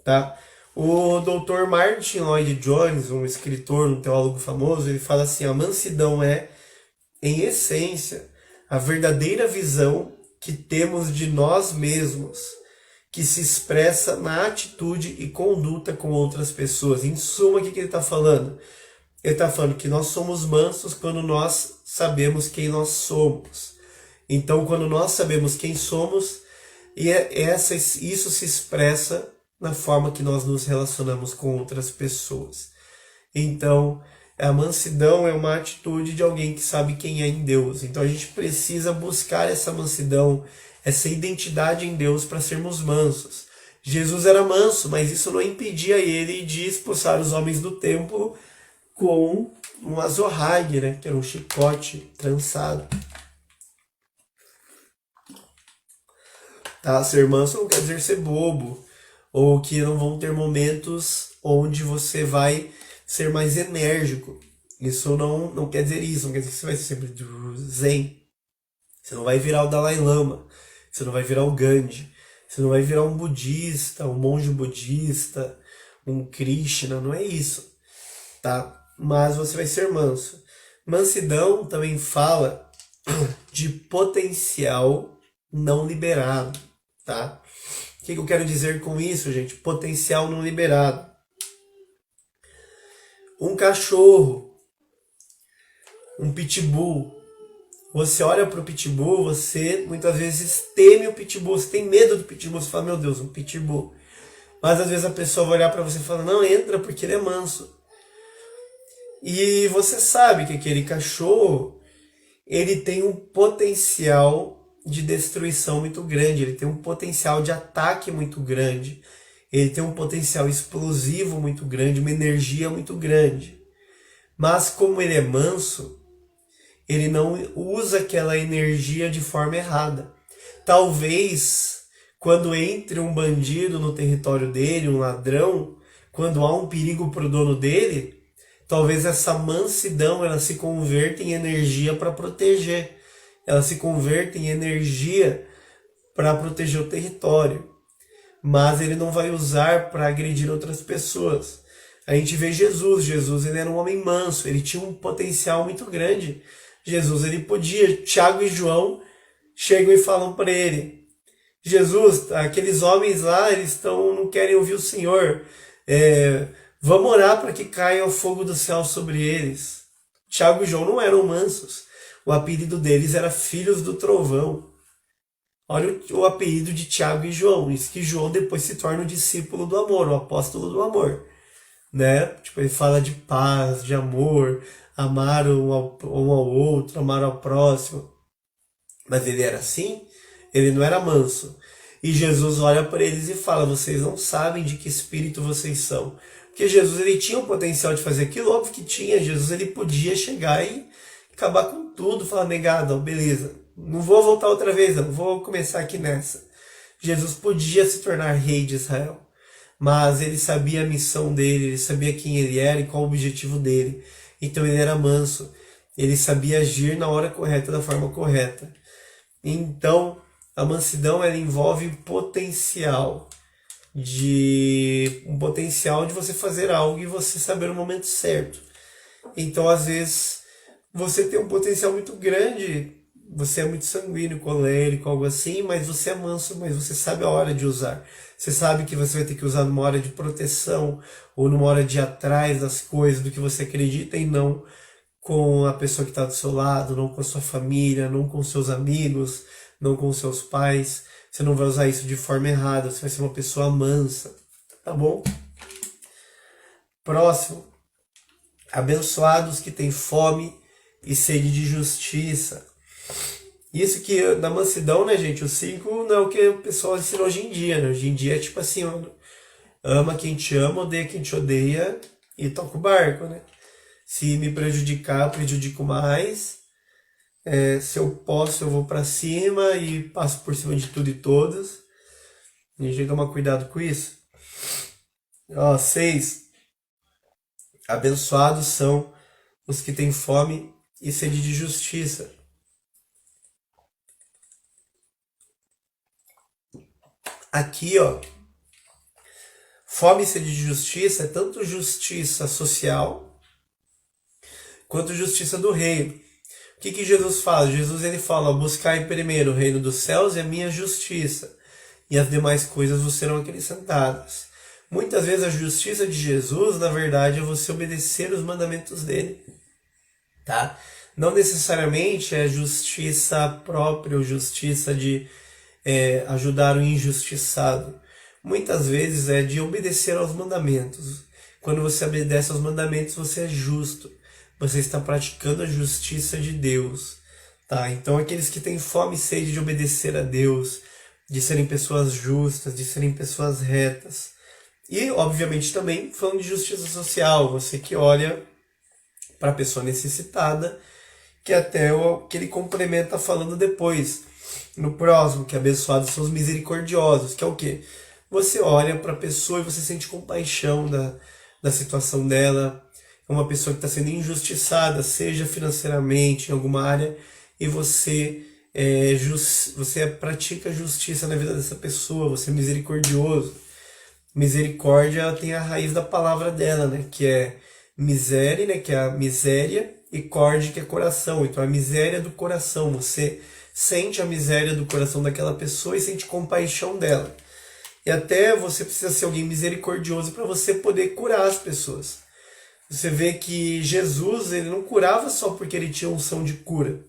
tá? O Dr. Martin Lloyd Jones, um escritor, um teólogo famoso, ele fala assim, a mansidão é, em essência, a verdadeira visão que temos de nós mesmos, que se expressa na atitude e conduta com outras pessoas. Em suma, o que ele está falando? Ele está falando que nós somos mansos quando nós sabemos quem nós somos. Então, quando nós sabemos quem somos, isso se expressa na forma que nós nos relacionamos com outras pessoas. Então, a mansidão é uma atitude de alguém que sabe quem é em Deus. Então, a gente precisa buscar essa mansidão, essa identidade em Deus para sermos mansos. Jesus era manso, mas isso não impedia ele de expulsar os homens do templo com um azorrague, né? Que era um chicote trançado. Tá? Ser manso não quer dizer ser bobo, ou que não vão ter momentos onde você vai ser mais enérgico. Isso não quer dizer isso, não quer dizer que você vai ser sempre zen. Você não vai virar o Dalai Lama, você não vai virar o Gandhi, você não vai virar um budista, um monge budista, um Krishna, não é isso, tá? Mas você vai ser manso. Mansidão também fala de potencial não liberado, tá? O que eu quero dizer com isso, gente? Potencial não liberado. Um cachorro, um pitbull, Você olha pro pitbull, você muitas vezes teme o pitbull, você tem medo do pitbull, você fala, meu Deus, um pitbull. Mas às vezes a pessoa vai olhar para você e fala, não, entra porque ele é manso. E você sabe que aquele cachorro, ele tem um potencial de destruição muito grande, ele tem um potencial de ataque muito grande, ele tem um potencial explosivo muito grande, uma energia muito grande. Mas como ele é manso, ele não usa aquela energia de forma errada. Talvez quando entre um bandido no território dele, um ladrão, quando há um perigo para o dono dele, talvez essa mansidão ela se converta em energia para proteger. Ela se converta em energia para proteger o território. Mas ele não vai usar para agredir outras pessoas. A gente vê Jesus. Jesus ele era um homem manso. Ele tinha um potencial muito grande. Jesus ele podia. Tiago e João chegam e falam para ele: Jesus, aqueles homens lá eles não querem ouvir o Senhor. Vamos orar para que caia o fogo do céu sobre eles. Tiago e João não eram mansos. O apelido deles era Filhos do Trovão. Olha o apelido de Tiago e João. Isso que João depois se torna o discípulo do amor, o apóstolo do amor. Né? Tipo, ele fala de paz, de amor, amar um ao outro, amar ao próximo. Mas ele era assim? Ele não era manso. E Jesus olha para eles e fala: vocês não sabem de que espírito vocês são. Porque Jesus ele tinha o potencial de fazer aquilo, óbvio que tinha. Jesus ele podia chegar e acabar com tudo, falar: negado, beleza, não vou voltar outra vez, não vou começar aqui nessa. Jesus podia se tornar rei de Israel, mas ele sabia a missão dele, ele sabia quem ele era e qual o objetivo dele. Então ele era manso, ele sabia agir na hora correta, da forma correta. Então a mansidão ela envolve potencial um potencial de você fazer algo e você saber o momento certo. Então às vezes você tem um potencial muito grande, você é muito sanguíneo, colérico, algo assim, mas você é manso, mas você sabe a hora de usar. Você sabe que você vai ter que usar numa hora de proteção ou numa hora de ir atrás das coisas, do que você acredita e não com a pessoa que está do seu lado, não com a sua família, não com seus amigos, não com seus pais. Você não vai usar isso de forma errada, você vai ser uma pessoa mansa, tá bom? Próximo. Abençoados que têm fome e sede de justiça. Isso que na mansidão, né, gente? O 5 não é o que o pessoal ensina hoje em dia, né? Hoje em dia é tipo assim, ama quem te ama, odeia quem te odeia e toca o barco, né? Se me prejudicar, eu prejudico mais. Se eu posso, eu vou pra cima e passo por cima de tudo e todos. A gente tem que tomar cuidado com isso. 6. Abençoados são os que têm fome e sede de justiça. Aqui, fome e sede de justiça é tanto justiça social quanto justiça do reino. O que Jesus fala? Jesus ele fala: buscai primeiro o reino dos céus e a minha justiça, e as demais coisas vos serão acrescentadas. Muitas vezes a justiça de Jesus, na verdade, é você obedecer os mandamentos dele. Tá? Não necessariamente é justiça própria ou justiça de ajudar o injustiçado. Muitas vezes é de obedecer aos mandamentos. Quando você obedece aos mandamentos, você é justo. Você está praticando a justiça de Deus. Tá? Então aqueles que têm fome e sede de obedecer a Deus, de serem pessoas justas, de serem pessoas retas. E, obviamente, também falando de justiça social, você que olha para a pessoa necessitada, que até o que ele complementa falando depois, no próximo, que abençoados são os misericordiosos, que é o quê? Você olha para a pessoa e você sente compaixão da situação dela. É uma pessoa que está sendo injustiçada, seja financeiramente, em alguma área, e você pratica justiça na vida dessa pessoa, você é misericordioso. Misericórdia ela tem a raiz da palavra dela, né? Que é miséria, né? Que é a miséria, e corde, que é coração. Então a miséria do coração, você sente a miséria do coração daquela pessoa e sente compaixão dela. E até você precisa ser alguém misericordioso para você poder curar as pessoas. Você vê que Jesus ele não curava só porque ele tinha unção de cura.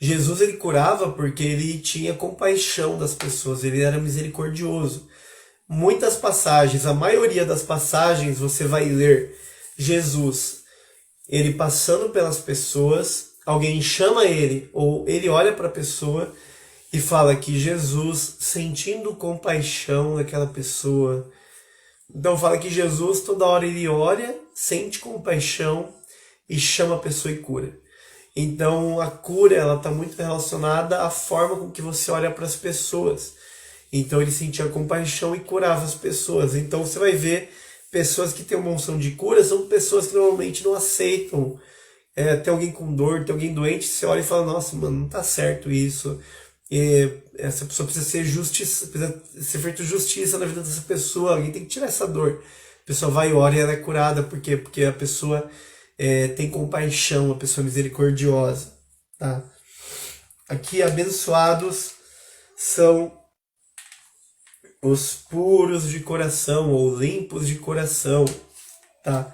Jesus ele curava porque ele tinha compaixão das pessoas, ele era misericordioso. Muitas passagens, a maioria das passagens você vai ler Jesus, ele passando pelas pessoas, alguém chama ele ou ele olha para a pessoa e fala que Jesus sentindo compaixão daquela pessoa. Então fala que Jesus toda hora ele olha, sente compaixão e chama a pessoa e cura. Então a cura ela está muito relacionada à forma com que você olha para as pessoas. Então ele sentia compaixão e curava as pessoas. Então você vai ver pessoas que têm uma unção de cura são pessoas que normalmente não aceitam. Tem alguém com dor, tem alguém doente, você olha e fala, nossa, mano, não tá certo isso. Essa pessoa precisa ser justiça, precisa ser feito justiça na vida dessa pessoa, alguém tem que tirar essa dor. A pessoa vai e ora e ela é curada, por quê? Porque a pessoa tem compaixão, a pessoa é misericordiosa. Tá? Aqui, abençoados são os puros de coração ou limpos de coração, tá?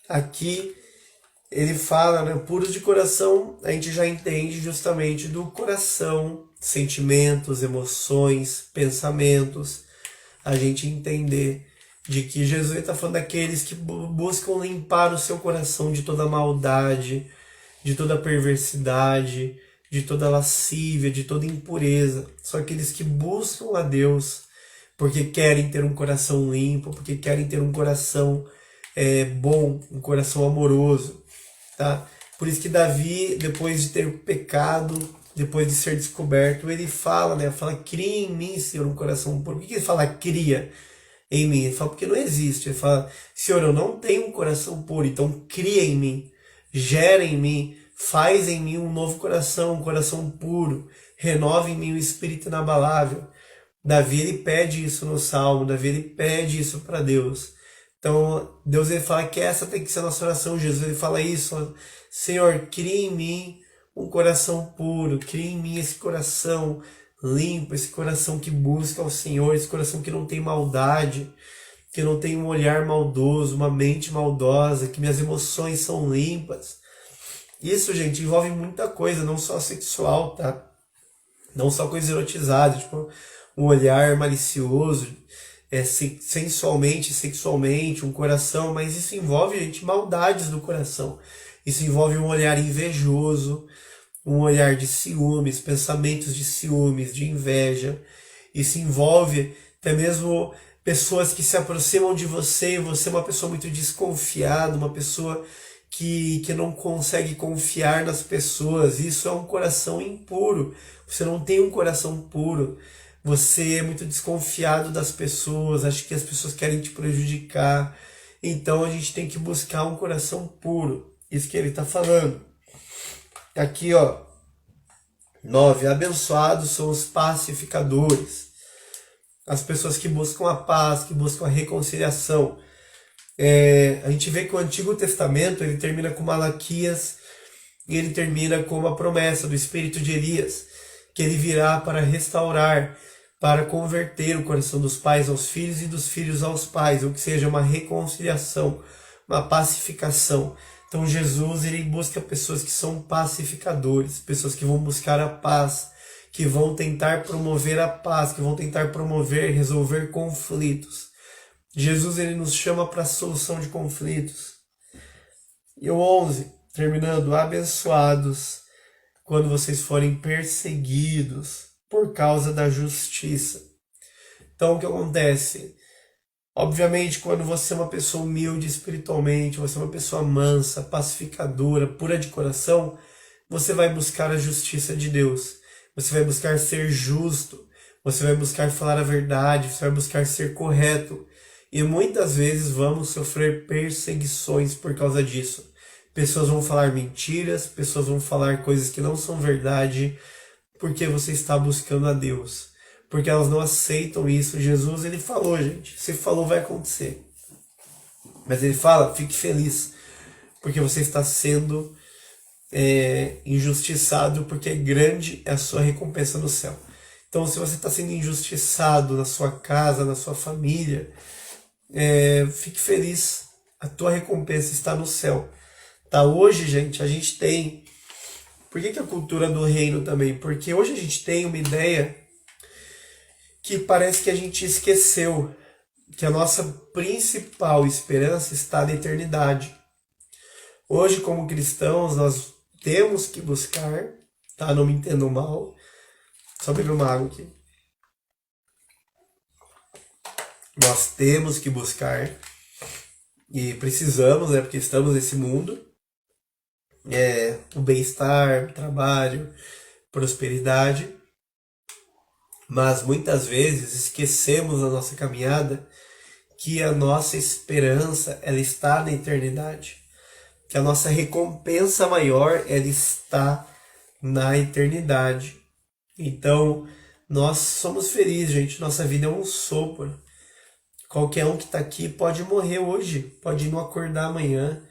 Aqui ele fala, né, puros de coração, a gente já entende justamente do coração, sentimentos, emoções, pensamentos, a gente entender de que Jesus está falando daqueles que buscam limpar o seu coração de toda maldade, de toda perversidade, de toda lascívia, de toda impureza. São aqueles que buscam a Deus porque querem ter um coração limpo, porque querem ter um coração bom, um coração amoroso, tá? Por isso que Davi, depois de ter pecado, depois de ser descoberto, ele fala, né? Fala, cria em mim, Senhor, um coração puro. Por que ele fala cria em mim? Ele fala, porque não existe. Ele fala, Senhor, eu não tenho um coração puro, então cria em mim, gera em mim, faz em mim um novo coração, um coração puro, renova em mim um espírito inabalável. Davi ele pede isso no Salmo, Davi ele pede isso para Deus. Então Deus ele fala que essa tem que ser a nossa oração. Jesus ele fala isso, Senhor, cria em mim um coração puro, cria em mim esse coração limpo, esse coração que busca ao Senhor, esse coração que não tem maldade, que não tem um olhar maldoso, uma mente maldosa, que minhas emoções são limpas. Isso, gente, envolve muita coisa, não só sexual, tá? Não só coisa erotizada, tipo um olhar malicioso, sensualmente, sexualmente, um coração, mas isso envolve, gente, maldades do coração. Isso envolve um olhar invejoso, um olhar de ciúmes, pensamentos de ciúmes, de inveja. Isso envolve até mesmo pessoas que se aproximam de você e você é uma pessoa muito desconfiada, uma pessoa que não consegue confiar nas pessoas. Isso é um coração impuro. Você não tem um coração puro. Você é muito desconfiado das pessoas, acha que as pessoas querem te prejudicar. Então a gente tem que buscar um coração puro. Isso que ele está falando. Aqui, ó. 9. Abençoados são os pacificadores. As pessoas que buscam a paz, que buscam a reconciliação. A gente vê que o Antigo Testamento ele termina com Malaquias e ele termina com uma promessa do espírito de Elias, que ele virá para restaurar, para converter o coração dos pais aos filhos e dos filhos aos pais, ou que seja uma reconciliação, uma pacificação. Então Jesus ele busca pessoas que são pacificadores, pessoas que vão buscar a paz, que vão tentar promover a paz, que vão tentar promover, resolver conflitos. Jesus ele nos chama para a solução de conflitos. E o 11, terminando, abençoados quando vocês forem perseguidos por causa da justiça. Então o que acontece? Obviamente, quando você é uma pessoa humilde espiritualmente, você é uma pessoa mansa, pacificadora, pura de coração, você vai buscar a justiça de Deus. Você vai buscar ser justo, você vai buscar falar a verdade, você vai buscar ser correto. E muitas vezes vamos sofrer perseguições por causa disso. Pessoas vão falar mentiras, pessoas vão falar coisas que não são verdade, porque você está buscando a Deus. Porque elas não aceitam isso. Jesus, ele falou, gente, se falou vai acontecer. Mas ele fala, fique feliz, porque você está sendo injustiçado, porque grande é a sua recompensa no céu. Então, se você está sendo injustiçado na sua casa, na sua família, fique feliz, a tua recompensa está no céu. Tá? Hoje, gente, a gente tem Por que a cultura do reino também? Porque hoje a gente tem uma ideia que parece que a gente esqueceu que a nossa principal esperança está na eternidade. Hoje, como cristãos, nós temos que buscar, tá? Não me entendam mal. Só beber uma água aqui. Nós temos que buscar e precisamos, né? Porque estamos nesse mundo. O bem-estar, trabalho, prosperidade. Mas muitas vezes esquecemos na nossa caminhada que a nossa esperança ela está na eternidade. Que a nossa recompensa maior ela está na eternidade. Então, nós somos felizes, gente. Nossa vida é um sopro. Qualquer um que está aqui pode morrer hoje, pode não acordar amanhã,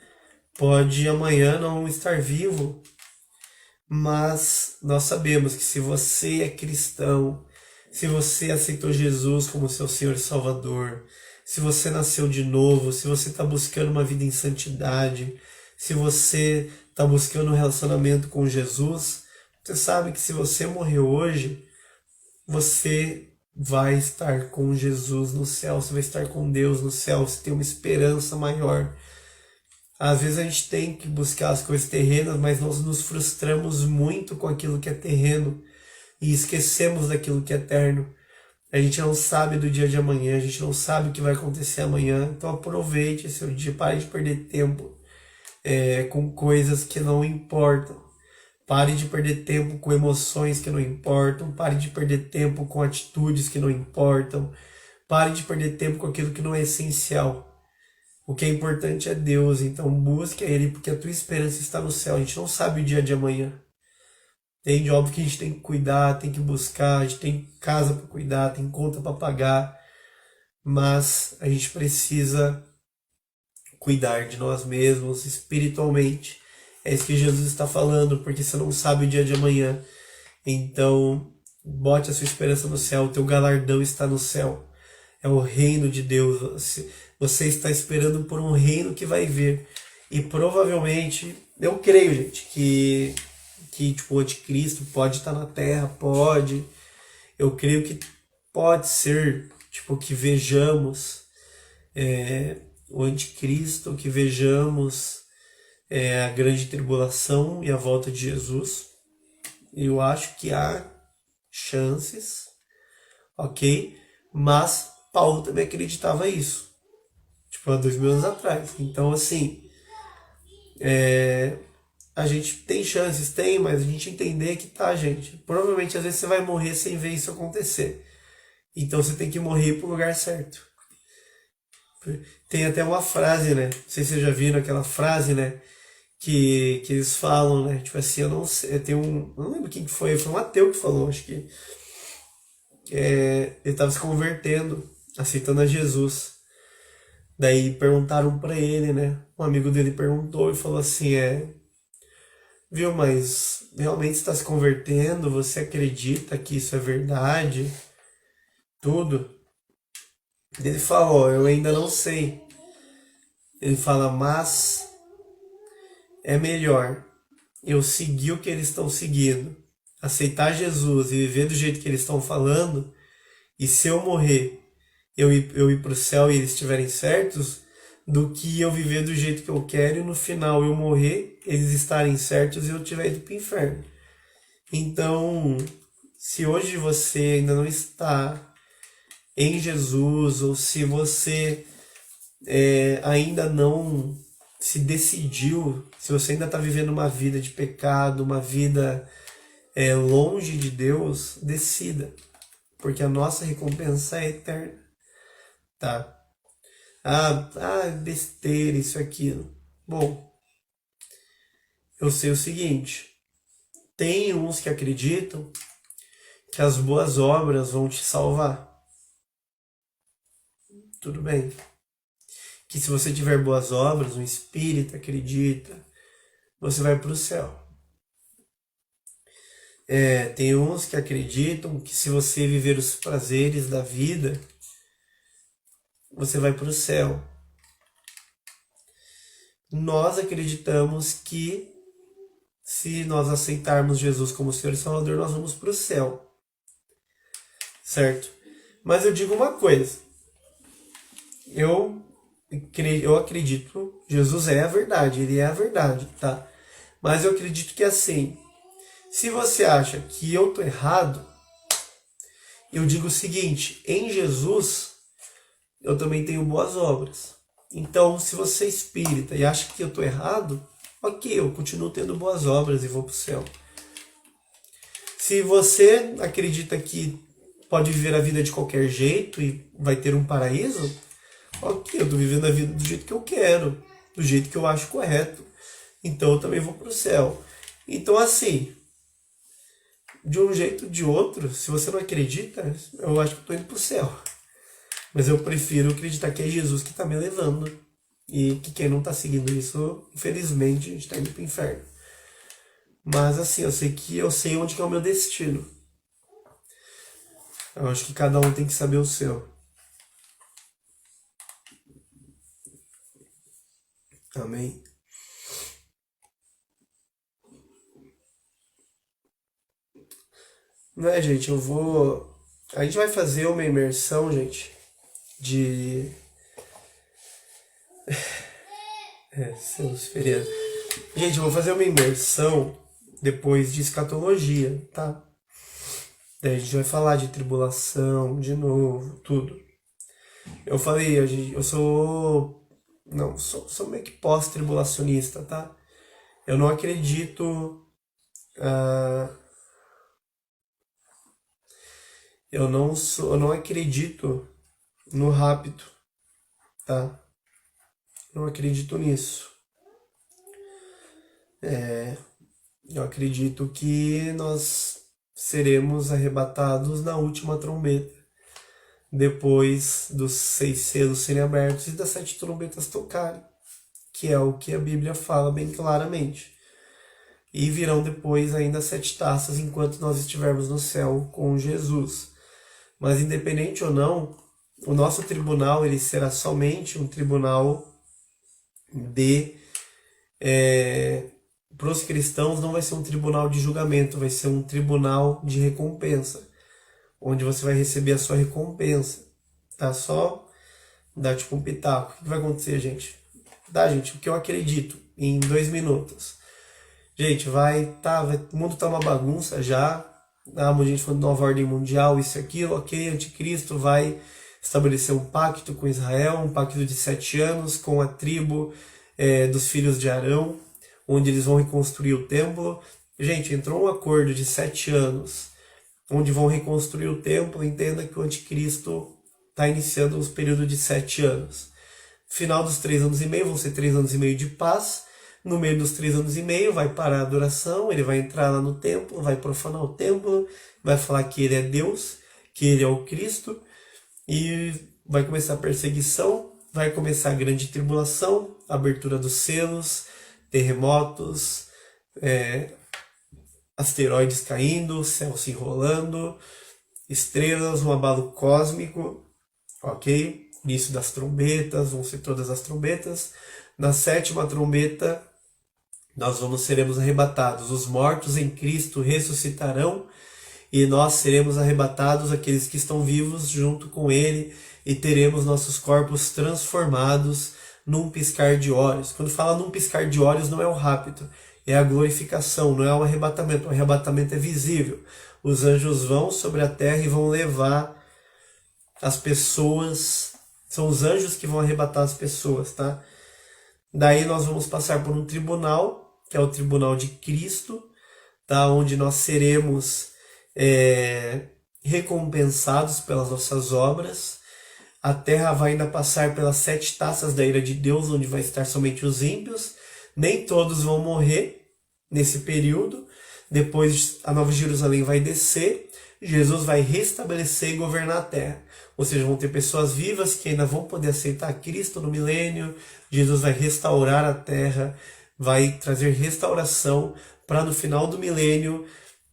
pode amanhã não estar vivo. Mas nós sabemos que se você é cristão, se você aceitou Jesus como seu Senhor e Salvador, se você nasceu de novo, se você está buscando uma vida em santidade, se você está buscando um relacionamento com Jesus, você sabe que se você morreu hoje, você vai estar com Jesus no céu, você vai estar com Deus no céu, você tem uma esperança maior. Às vezes a gente tem que buscar as coisas terrenas, mas nós nos frustramos muito com aquilo que é terreno e esquecemos daquilo que é eterno. A gente não sabe do dia de amanhã, a gente não sabe o que vai acontecer amanhã, então aproveite esse seu dia, pare de perder tempo com coisas que não importam. Pare de perder tempo com emoções que não importam. Pare de perder tempo com atitudes que não importam. Pare de perder tempo com aquilo que não é essencial. O que é importante é Deus, então busque a Ele, porque a tua esperança está no céu. A gente não sabe o dia de amanhã. Entende? Óbvio que a gente tem que cuidar, tem que buscar, a gente tem casa para cuidar, tem conta para pagar, mas a gente precisa cuidar de nós mesmos espiritualmente. É isso que Jesus está falando, porque você não sabe o dia de amanhã. Então, bote a sua esperança no céu, o teu galardão está no céu. É o reino de Deus. Você está esperando por um reino que vai vir. E provavelmente, eu creio, gente, que tipo, o anticristo pode estar na terra, pode. Eu creio que pode ser, tipo, que vejamos o anticristo, que vejamos a grande tribulação e a volta de Jesus. Eu acho que há chances, ok? Mas Paulo também acreditava isso, tipo, há 2000 anos atrás. Então, assim, a gente tem chances, tem, mas a gente entender que tá, gente. Provavelmente, às vezes, você vai morrer sem ver isso acontecer. Então, você tem que morrer pro lugar certo. Tem até uma frase, né? Não sei se vocês já viram aquela frase, né? Que eles falam, né? Tipo assim, eu não sei, eu não lembro quem que foi um ateu que falou, acho que ele estava se convertendo, aceitando a Jesus. Daí perguntaram para ele, né? Um amigo dele perguntou e falou assim, viu, mas realmente está se convertendo? Você acredita que isso é verdade? Tudo? Ele falou, eu ainda não sei. Ele fala, mas é melhor eu seguir o que eles estão seguindo, aceitar Jesus e viver do jeito que eles estão falando, e se eu morrer, eu ir para o céu e eles estiverem certos, do que eu viver do jeito que eu quero e no final eu morrer, eles estarem certos e eu tiver ido para o inferno. Então, se hoje você ainda não está em Jesus, ou se você ainda não se decidiu, se você ainda está vivendo uma vida de pecado, uma vida longe de Deus, decida, porque a nossa recompensa é eterna, tá? Besteira, isso, aquilo. Bom, eu sei o seguinte, tem uns que acreditam que as boas obras vão te salvar. Tudo bem. Que se você tiver boas obras, um espírito acredita, você vai para o céu. Tem uns que acreditam que se você viver os prazeres da vida, você vai para o céu. Nós acreditamos que se nós aceitarmos Jesus como Senhor e Salvador, nós vamos para o céu. Certo? Mas eu digo uma coisa. Eu acredito, Jesus é a verdade, ele é a verdade, tá? Mas eu acredito que assim, se você acha que eu tô errado, eu digo o seguinte, em Jesus eu também tenho boas obras. Então, se você é espírita e acha que eu tô errado, ok, eu continuo tendo boas obras e vou pro céu. Se você acredita que pode viver a vida de qualquer jeito e vai ter um paraíso, ok, eu tô vivendo a vida do jeito que eu quero, do jeito que eu acho correto. Então eu também vou pro céu. Então assim, de um jeito ou de outro, se você não acredita, eu acho que eu tô indo pro céu. Mas eu prefiro acreditar que é Jesus que tá me levando. E que quem não tá seguindo isso, infelizmente, a gente tá indo pro inferno. Mas assim, eu sei onde que é o meu destino. Eu acho que cada um tem que saber o seu. Amém? Né, gente, a gente vai fazer uma imersão, gente, de... seus feriados. Gente, eu vou fazer uma imersão depois de escatologia, tá? Daí a gente vai falar de tribulação, de novo, tudo. Eu falei, eu sou... Não, sou meio que pós-tribulacionista, tá? Eu não acredito... eu não acredito no rapto, tá? Não acredito nisso. Eu acredito que nós seremos arrebatados na última trombeta, depois dos 6 selos serem abertos e das 7 trombetas tocarem, que é o que a Bíblia fala bem claramente. E virão depois ainda 7 taças enquanto nós estivermos no céu com Jesus. Mas independente ou não, o nosso tribunal ele será somente um tribunal para os cristãos não vai ser um tribunal de julgamento, vai ser um tribunal de recompensa, onde você vai receber a sua recompensa, tá? Só dar tipo um pitaco. O que vai acontecer, gente? Tá, gente? O que eu acredito em 2 minutos. Gente, o mundo tá uma bagunça já. A gente falando de nova ordem mundial, isso e aquilo, ok, anticristo vai estabelecer um pacto com Israel, um pacto de 7 anos com a tribo dos filhos de Arão, onde eles vão reconstruir o templo. Gente, entrou um acordo de 7 anos, onde vão reconstruir o templo. Entenda que o anticristo está iniciando os períodos de 7 anos. Final dos 3 anos e meio vão ser 3 anos e meio de paz. No meio dos 3 anos e meio vai parar a adoração, ele vai entrar lá no templo, vai profanar o templo, vai falar que ele é Deus, que ele é o Cristo, e vai começar a perseguição, vai começar a grande tribulação, abertura dos selos, terremotos, asteroides caindo, céu se enrolando, estrelas, um abalo cósmico, ok? Início das trombetas, vão ser todas as trombetas. Na 7ª trombeta, nós seremos arrebatados. Os mortos em Cristo ressuscitarão e nós seremos arrebatados, aqueles que estão vivos, junto com Ele, e teremos nossos corpos transformados num piscar de olhos. Quando fala num piscar de olhos, não é o rapto, é a glorificação, não é o arrebatamento. O arrebatamento é visível. Os anjos vão sobre a terra e vão levar as pessoas. São os anjos que vão arrebatar as pessoas, tá? Daí nós vamos passar por um tribunal, que é o tribunal de Cristo, tá? Onde nós seremos recompensados pelas nossas obras. A terra vai ainda passar pelas 7 taças da ira de Deus, onde vai estar somente os ímpios. Nem todos vão morrer nesse período. Depois a Nova Jerusalém vai descer. Jesus vai restabelecer e governar a terra. Ou seja, vão ter pessoas vivas que ainda vão poder aceitar Cristo no milênio. Jesus vai restaurar a terra, vai trazer restauração para no final do milênio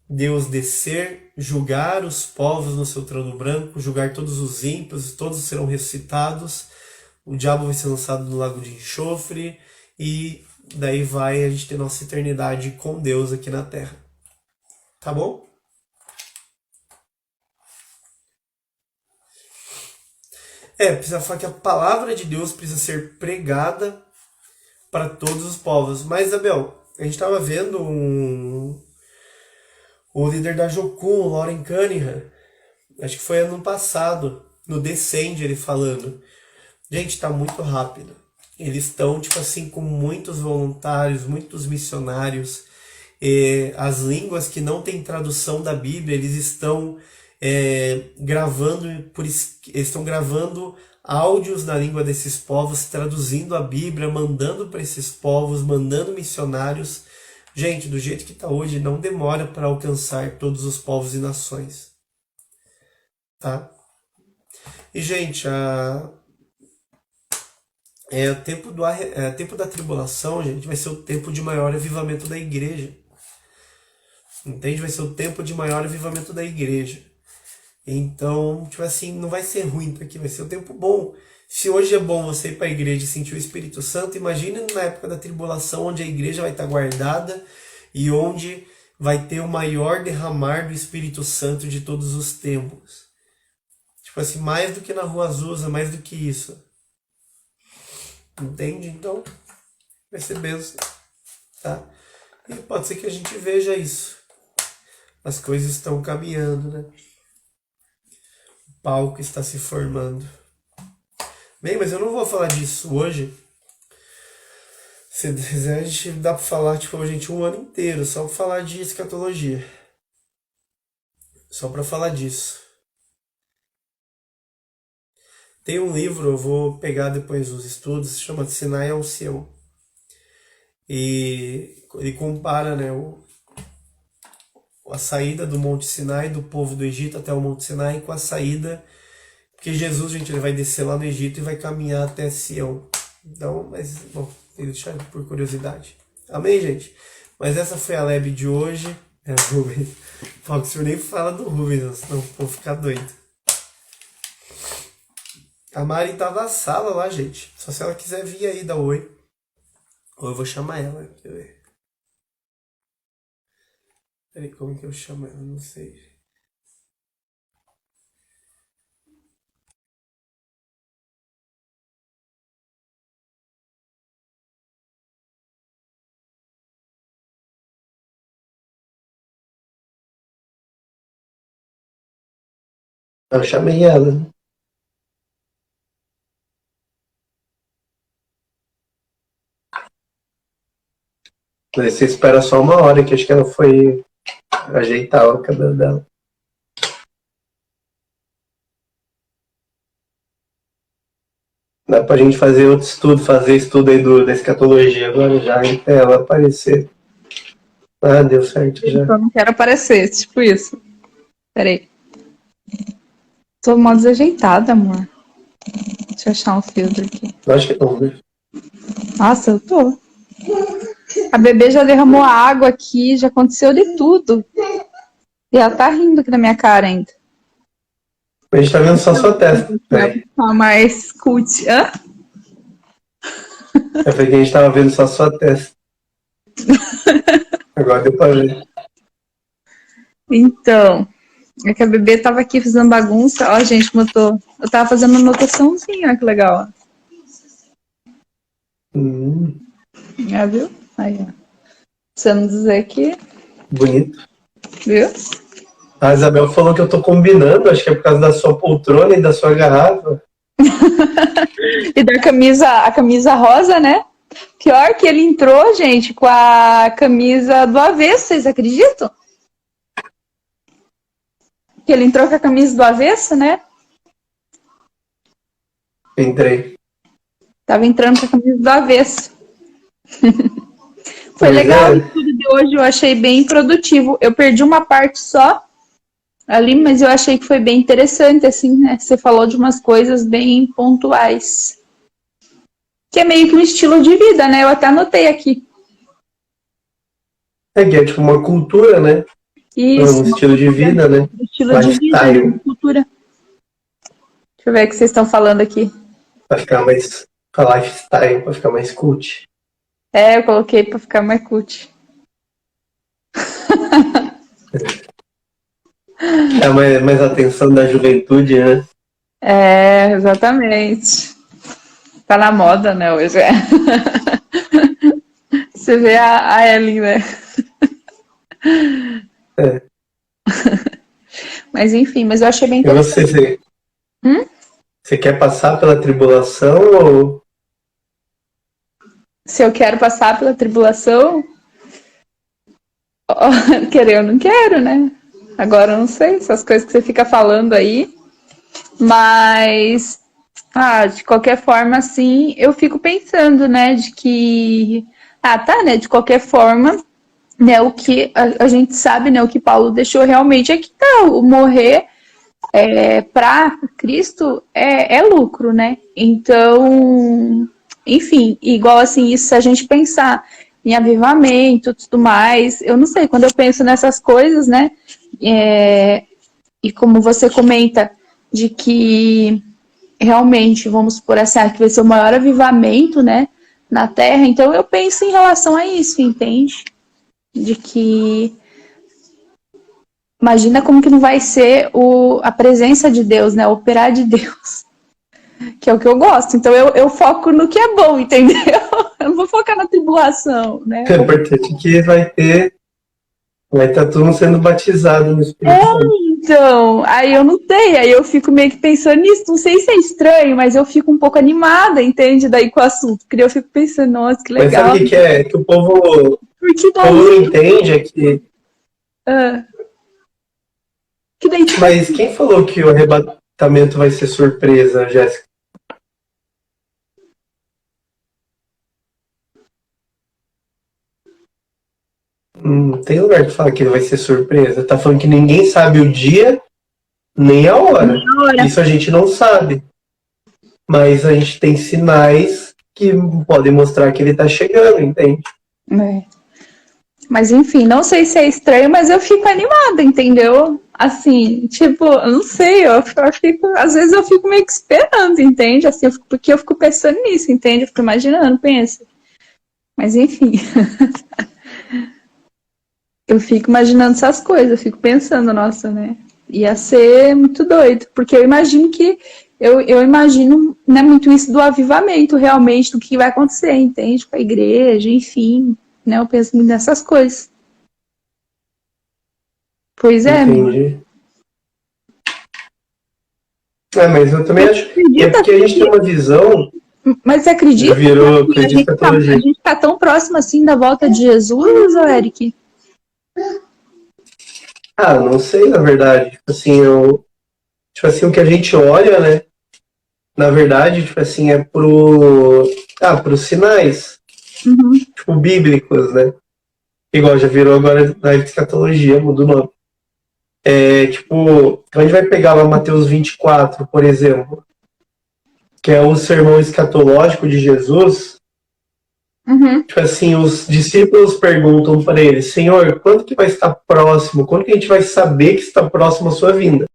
Deus descer, julgar os povos no seu trono branco, julgar todos os ímpios, todos serão ressuscitados, o diabo vai ser lançado no lago de enxofre e daí vai a gente ter nossa eternidade com Deus aqui na Terra. Tá bom? Precisa falar que a palavra de Deus precisa ser pregada para todos os povos. Mas, Isabel, a gente estava vendo o líder da Jocum, o Lauren Cunningham, acho que foi ano passado, no Descende, ele falando. Gente, tá muito rápido. Eles estão, tipo assim, com muitos voluntários, muitos missionários. As línguas que não têm tradução da Bíblia, eles estão gravando, eles estão gravando áudios na língua desses povos, traduzindo a Bíblia, mandando para esses povos, mandando missionários. Gente, do jeito que está hoje, não demora para alcançar todos os povos e nações. Tá? E, gente, o tempo da tribulação, gente, vai ser o tempo de maior avivamento da igreja. Entende? Vai ser o tempo de maior avivamento da igreja. Então, tipo assim, não vai ser ruim para aqui, vai ser um tempo bom. Se hoje é bom você ir para a igreja e sentir o Espírito Santo, imagine na época da tribulação, onde a igreja vai estar guardada e onde vai ter o maior derramar do Espírito Santo de todos os tempos. Tipo assim, mais do que na Rua Azusa, mais do que isso. Entende? Então, vai ser bênção, tá? E pode ser que a gente veja isso. As coisas estão caminhando, né? O palco está se formando. Bem, mas eu não vou falar disso hoje. Se quiser, a gente dá pra falar, tipo, gente, um ano inteiro, só pra falar de escatologia. Só pra falar disso. Tem um livro, eu vou pegar depois os estudos, se chama Sinai ao Sião. E ele compara, né, a saída do Monte Sinai, do povo do Egito até o Monte Sinai, com a saída, porque Jesus, gente, ele vai descer lá no Egito e vai caminhar até Sião. Então, mas, bom, tem que deixar por curiosidade. Amém, gente? Mas essa foi a Leb de hoje. Rubens. Fala que o senhor nem fala do Rubens, senão vou ficar doido. A Mari tá na sala lá, gente. Só se ela quiser vir aí dar oi. Ou eu vou chamar ela. Quer ver? Peraí, como que eu chamo ela? Não sei. Eu chamei ela. Aí você espera só uma hora, que acho que ela foi ajeitar o cabelo dela. Dá pra gente fazer outro estudo, fazer estudo aí da escatologia agora já, até ela aparecer. Ah, deu certo já. Eu não quero aparecer, tipo isso. Peraí. Tô mó desajeitada, amor. Deixa eu achar um filtro aqui. Eu acho que não, né? Nossa, eu tô. A bebê já derramou água aqui, já aconteceu de tudo. E ela tá rindo aqui na minha cara ainda. A gente tá vendo só sua testa. Peraí. Tá mais cult. Hã? Eu falei que a gente tava vendo só sua testa. Agora deu pra ver. Então, é que a bebê tava aqui fazendo bagunça. Ó, gente, como eu tava fazendo anotaçãozinha, olha que legal. Já viu? Aí, ó. Você não dizer que... Bonito. Viu? A Isabel falou que eu tô combinando, acho que é por causa da sua poltrona e da sua garrafa. E da a camisa rosa, né? Pior que ele entrou, gente, com a camisa do avesso, vocês acreditam? Que ele entrou com a camisa do avesso, né? Entrei. Tava entrando com a camisa do avesso. Foi Pois legal, é. o estudo de hoje eu achei bem produtivo. Eu perdi uma parte só ali, mas eu achei que foi bem interessante, assim, né? Você falou de umas coisas bem pontuais. Que é meio que um estilo de vida, né? Eu até anotei aqui. É que é tipo uma cultura, né? Isso, Um estilo de vida, né? estilo de vida, Lifestyle. uma cultura. Deixa eu ver o que vocês estão falando aqui. Pra ficar mais. Pra lifestyle, pra ficar mais cult. Eu coloquei pra ficar mais cult. É mais a atenção da juventude, né? Exatamente. Tá na moda, né, hoje. Você vê a Ellen, né? É. Mas enfim, mas eu achei bem E você, interessante. você quer passar pela tribulação ou... Se eu quero passar pela tribulação, querer eu não quero, né? Agora eu não sei, essas coisas que você fica falando aí. Mas, de qualquer forma, assim, eu fico pensando, né, de que, né, de qualquer forma, né, o que a gente sabe, né, o que Paulo deixou realmente é que o morrer para Cristo é lucro, né? Então, enfim, igual assim, isso se a gente pensar em avivamento, tudo mais, eu não sei, quando eu penso nessas coisas, né, e como você comenta de que realmente, vamos supor assim, que vai ser o maior avivamento, né, na Terra, então eu penso em relação a isso, entende? De que imagina como que não vai ser a presença de Deus, né, o operar de Deus, que é o que eu gosto. Então eu foco no que é bom, entendeu? Eu não vou focar na tribulação, né? É importante que vai estar todo mundo sendo batizado no Espírito Santo. Então, aí eu não tenho, aí eu fico meio que pensando nisso, não sei se é estranho, mas eu fico um pouco animada, entende, daí com o assunto, porque eu fico pensando, nossa, que Mas sabe legal. o que é? Que o povo Porque não entende é que... que daí, tipo, Mas quem falou que o arrebatamento vai ser surpresa, Jéssica? Tem lugar que fala que vai ser surpresa. Tá falando que ninguém sabe o dia nem a hora. Isso a gente não sabe. Mas a gente tem sinais que podem mostrar que ele tá chegando, entende? Mas enfim, não sei se é estranho, mas eu fico animada, entendeu? Assim, tipo, eu não sei, às vezes eu fico meio que esperando, entende? Assim, porque eu fico pensando nisso, entende? Eu fico imaginando, pensa. Mas enfim, eu fico imaginando essas coisas, eu fico pensando, nossa, né? Ia ser muito doido, porque eu imagino que eu imagino, né, muito isso do avivamento, realmente, do que vai acontecer, entende? Com a igreja, enfim, né? Eu penso muito nessas coisas. Pois é, Entendi. Mas eu também acho. É porque a gente tem uma visão. Mas você acredita Virou que a gente tá tão próximo assim da volta de Jesus, ô Eric? Não sei, na verdade. Tipo assim, o que a gente olha, né? Na verdade, tipo assim, é pros sinais, tipo, bíblicos, né? Igual já virou agora da escatologia, muda o nome. Tipo, a gente vai pegar lá Mateus 24, por exemplo, que é o sermão escatológico de Jesus. Tipo assim, os discípulos perguntam para ele, Senhor, quando que vai estar próximo? Quando que a gente vai saber que está próximo a sua vinda?